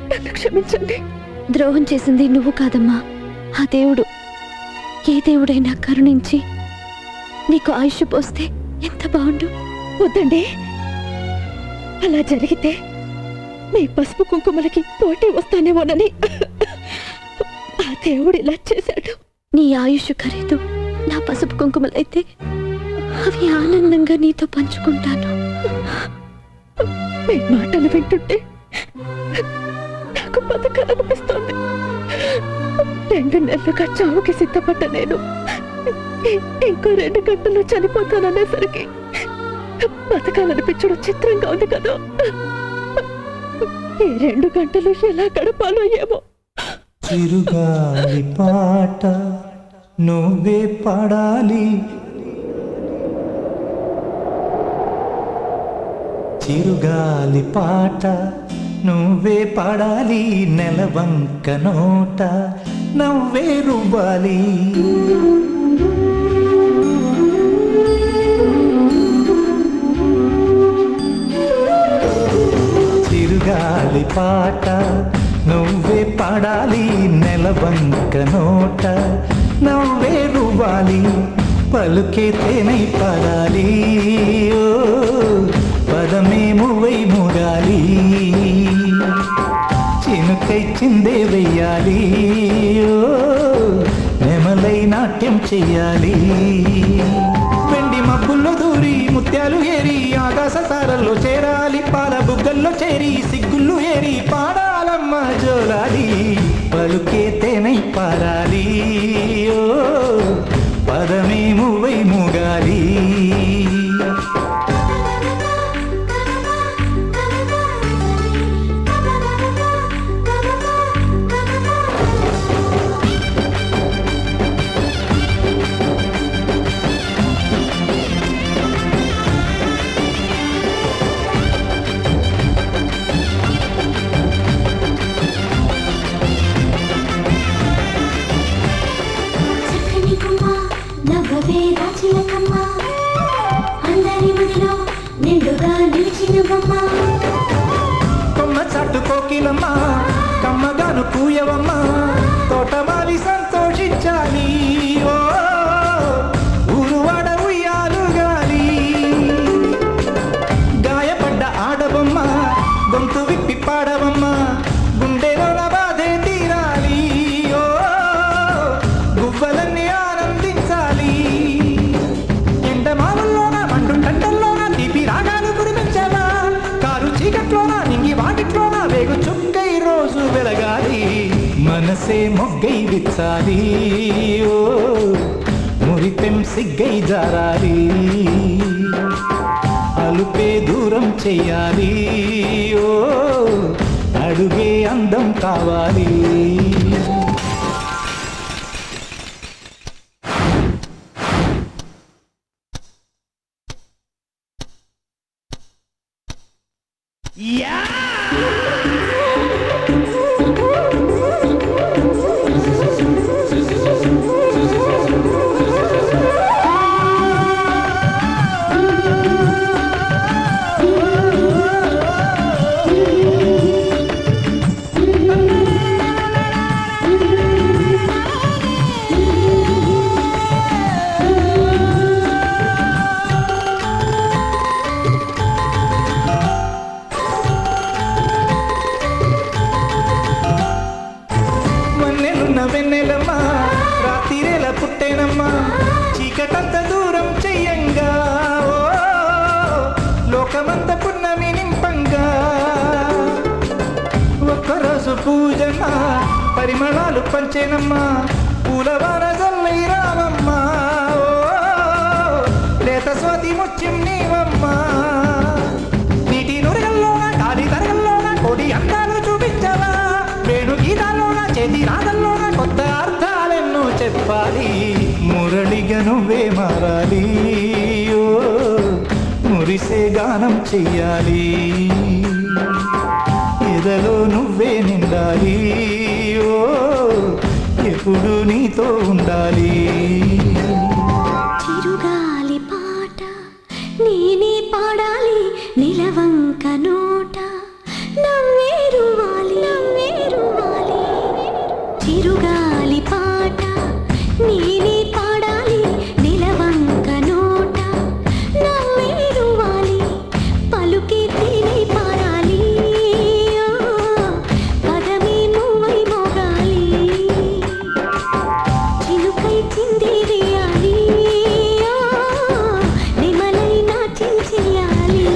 నన్ను క్షమించండి. ద్రోహం చేసింది నువ్వు కాదమ్మా, ఆ దేవుడు. ఏ దేవుడైనా కరుణించి నీకు ఆయుష్ పోస్తే ఎంత బాగుండు. వద్దండి, అలా జరిగితే మీ పసుపు కుంకుమలకి పోటీ వస్తానేమోనని ఆ దేవుడు ఇలా చేశాడు. నీ ఆయుష్ ఖరీదు నా పసుపు కుంకుమలైతే అవి ఆనందంగా నీతో పంచుకుంటాను. మీ మాటలు వింటుంటే నాకు బతకాలనిపిస్తోంది. 2 నెలలుగా చావుకి సిద్ధపడ్డ నేను ఇంకో 2 గంటల్లో చనిపోతాననేసరికి బతకాలనిపించడం చిత్రంగా ఉంది కదా. ఈ 2 గంటలు ఎలా గడపాలో ఏమో. చిరుగాలి పాట నువ్వే పాడాలి, చిరుగాలి పాట నువ్వే పాడాలి, నెలవంక నోట నవ్వే రువ్వాలి. చిరుగాలి పాట నువ్వే పాడాలి, నెలవంక నోట నవ్వే రువ్వాలి, పలుకే తేనై పాడాలి, ఓ పదమే మువై ముగాలి, చినుకై చిందే వెయ్యాలి, ఓ నెమలై నాట్యం చెయ్యాలి. వెండి మబ్బుల్లో దూరి ముత్యాలు ఏరి ఆకాశ తారల్లో చేరాలి, పాల బుగ్గల్లో చేరి సిగ్గుళ్ళు ఏరి పాడాలమ్మ జోలాలి, పలుకే తేనై పారాలి, ఓ పదమే మువై ముగాలి. కొమ్మ చాటు కోకిలమ్మ కమ్మగాను పూయవమ్మ, తోటమాలి సంతోషించాలి, ఓ ఊరువాడ ఉయ్యాలు గాలి, గాయపడ్డ ఆడబొమ్మ గొంతు విప్పి పాడవమ్మ, గుండెలో బాధే తీరాలి, ఓ గువ్వలన్నీ ఆనందించాలి, ఎండమావుల్లోన మండుటండల్లోన తీపి రాగాలు కురిపించాలా, కారు చీకట్లోన నింగి వాటిట్లోన వేగు చుక్కై రోజు వెలగాలి, మనసే మొగ్గై విచ్చాలి, ఓ మురిపెం సిగ్గై జారాలి, అలుపే దూరం చెయ్యాలి, ఓ అడుగే అందం కావాలి. వెన్నెలమ్మ రాత్రిరేల పుట్టేనమ్మ, చీకటంత దూరం చెయ్యంగా, ఓ లోకమంత పున్నమి నింపంగా, ఒక్కరోజు పూజమ్మ పరిమళాలు పంచేనమ్మ, పూలవాన జల్లై రామమ్మ, ఓ లేత స్వాతి ముత్యం నీవమ్మ, నీటి నురగల్లోన గాలి తరగల్లోన కోడి అందాలు చూపించవా, వేణు గీతాల్లోన చేతి రాగల్లోన కొత్త అర్థాలెన్నో చెప్పాలి, మురళిగా నువ్వే మారాలి, ఓ మురిసే గానం చెయ్యాలి, ఎదలో నువ్వే నిండాలి, ఓ ఎప్పుడు నీతో ఉండాలి. చిరుగాలి పాట నేనే పాడాలి, నిలవంక నోట నవ్వే రువాలి, నవ్వే రువాలి, చిరుగాలి పాట నేనే పాడాలి, నిలవంక నోట నవ్వే రువాలి, పలుకే తేనై పారాలి, పదమే మువై మోగాలి, చినుకై చిందే వేయాలి, నిమలై నాట్యం చెయ్యాలి.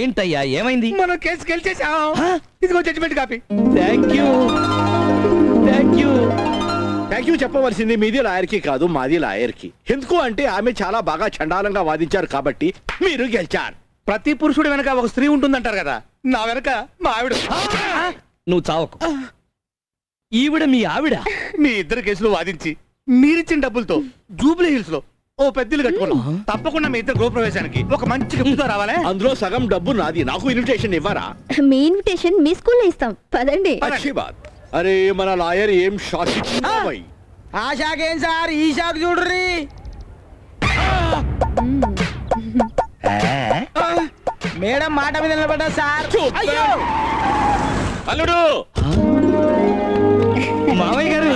ఏంటయ్యా ఏమైంది? మనం కేసు గెలిచేసాం. ఇదిగో judgement copy. Thank you thank you. Thank you చెప్పవలసింది మీది లాయర్కి కాదు, మాది లాయర్కి. ఎందుకు అంటే ఆమె చాలా బాగా చండాలంగా వాదించారు కాబట్టి మీరు గెలిచారు. ప్రతి పురుషుడు వెనక ఒక స్త్రీ ఉంటుందంటారు కదా, నా వెనక మా ఆవిడ. నువ్వు చావకు. ఈవిడ మీ ఆవిడ? మీ ఇద్దరు కేసులు వాదించి మీరిచ్చిన డబ్బులతో జూబ్లీ హిల్స్ లో ఓ పెద్దలు కట్టుకున్నాం. తప్పకుండా మీ ఇద్దరు గృహప్రవేశానికి ఒక మంచి గిఫ్ట్తో రావాలి. అందులో సగం డబ్బు నాది. నాకు ఇన్విటేషన్ ఇవ్వరా? మీ ఇన్విటేషన్ మీ స్కూల్లో ఇస్తాం, పదండి. అచ్చి బాత్. అరే మన లాయర్ ఏం షాక్. ఆ షాక్ ఏం సార్, ఈ షాక్ చూడ్రి. మేడం మాట మీద నిలబడ్డా సార్. అయ్యో అల్లుడు, మావయ్య గారు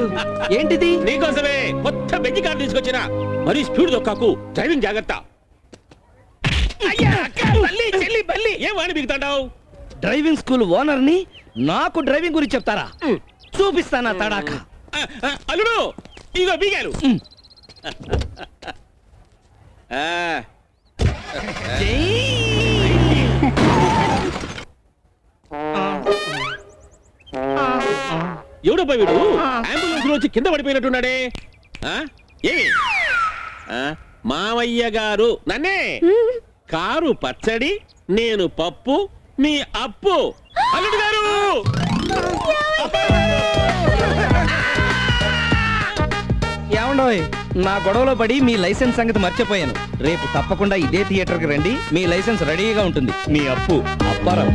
ఏంటిది? నీకోసమే కొత్త బెంజి కార్ తీసుకొచ్చినా. మరి స్పీడ్ దొక్కాకు, డ్రైవింగ్ జాగ్రత్త. ఏం వాడి బిగుతాడావు? డ్రైవింగ్ స్కూల్ ఓనర్ ని నాకు డ్రైవింగ్ గురించి చెప్తారా? చూపిస్తానా తడాక. అల్లుడు ఇగో బీగారు. ఎవడబ్బా వీడు? అంబులెన్స్ లో వచ్చి కింద పడిపోయినట్టున్నాడే. ఏమి మావయ్య గారు నన్నే కారు పచ్చడి, నేను పప్పు, మీ అప్పు. అల్లుడు గారు ఏమండోయ్, నా గొడవలో పడి మీ లైసెన్స్ సంగతి మర్చిపోయాను. రేపు తప్పకుండా ఇదే థియేటర్కి రండి, మీ లైసెన్స్ రెడీగా ఉంటుంది. మీ అప్పు అప్పారావు.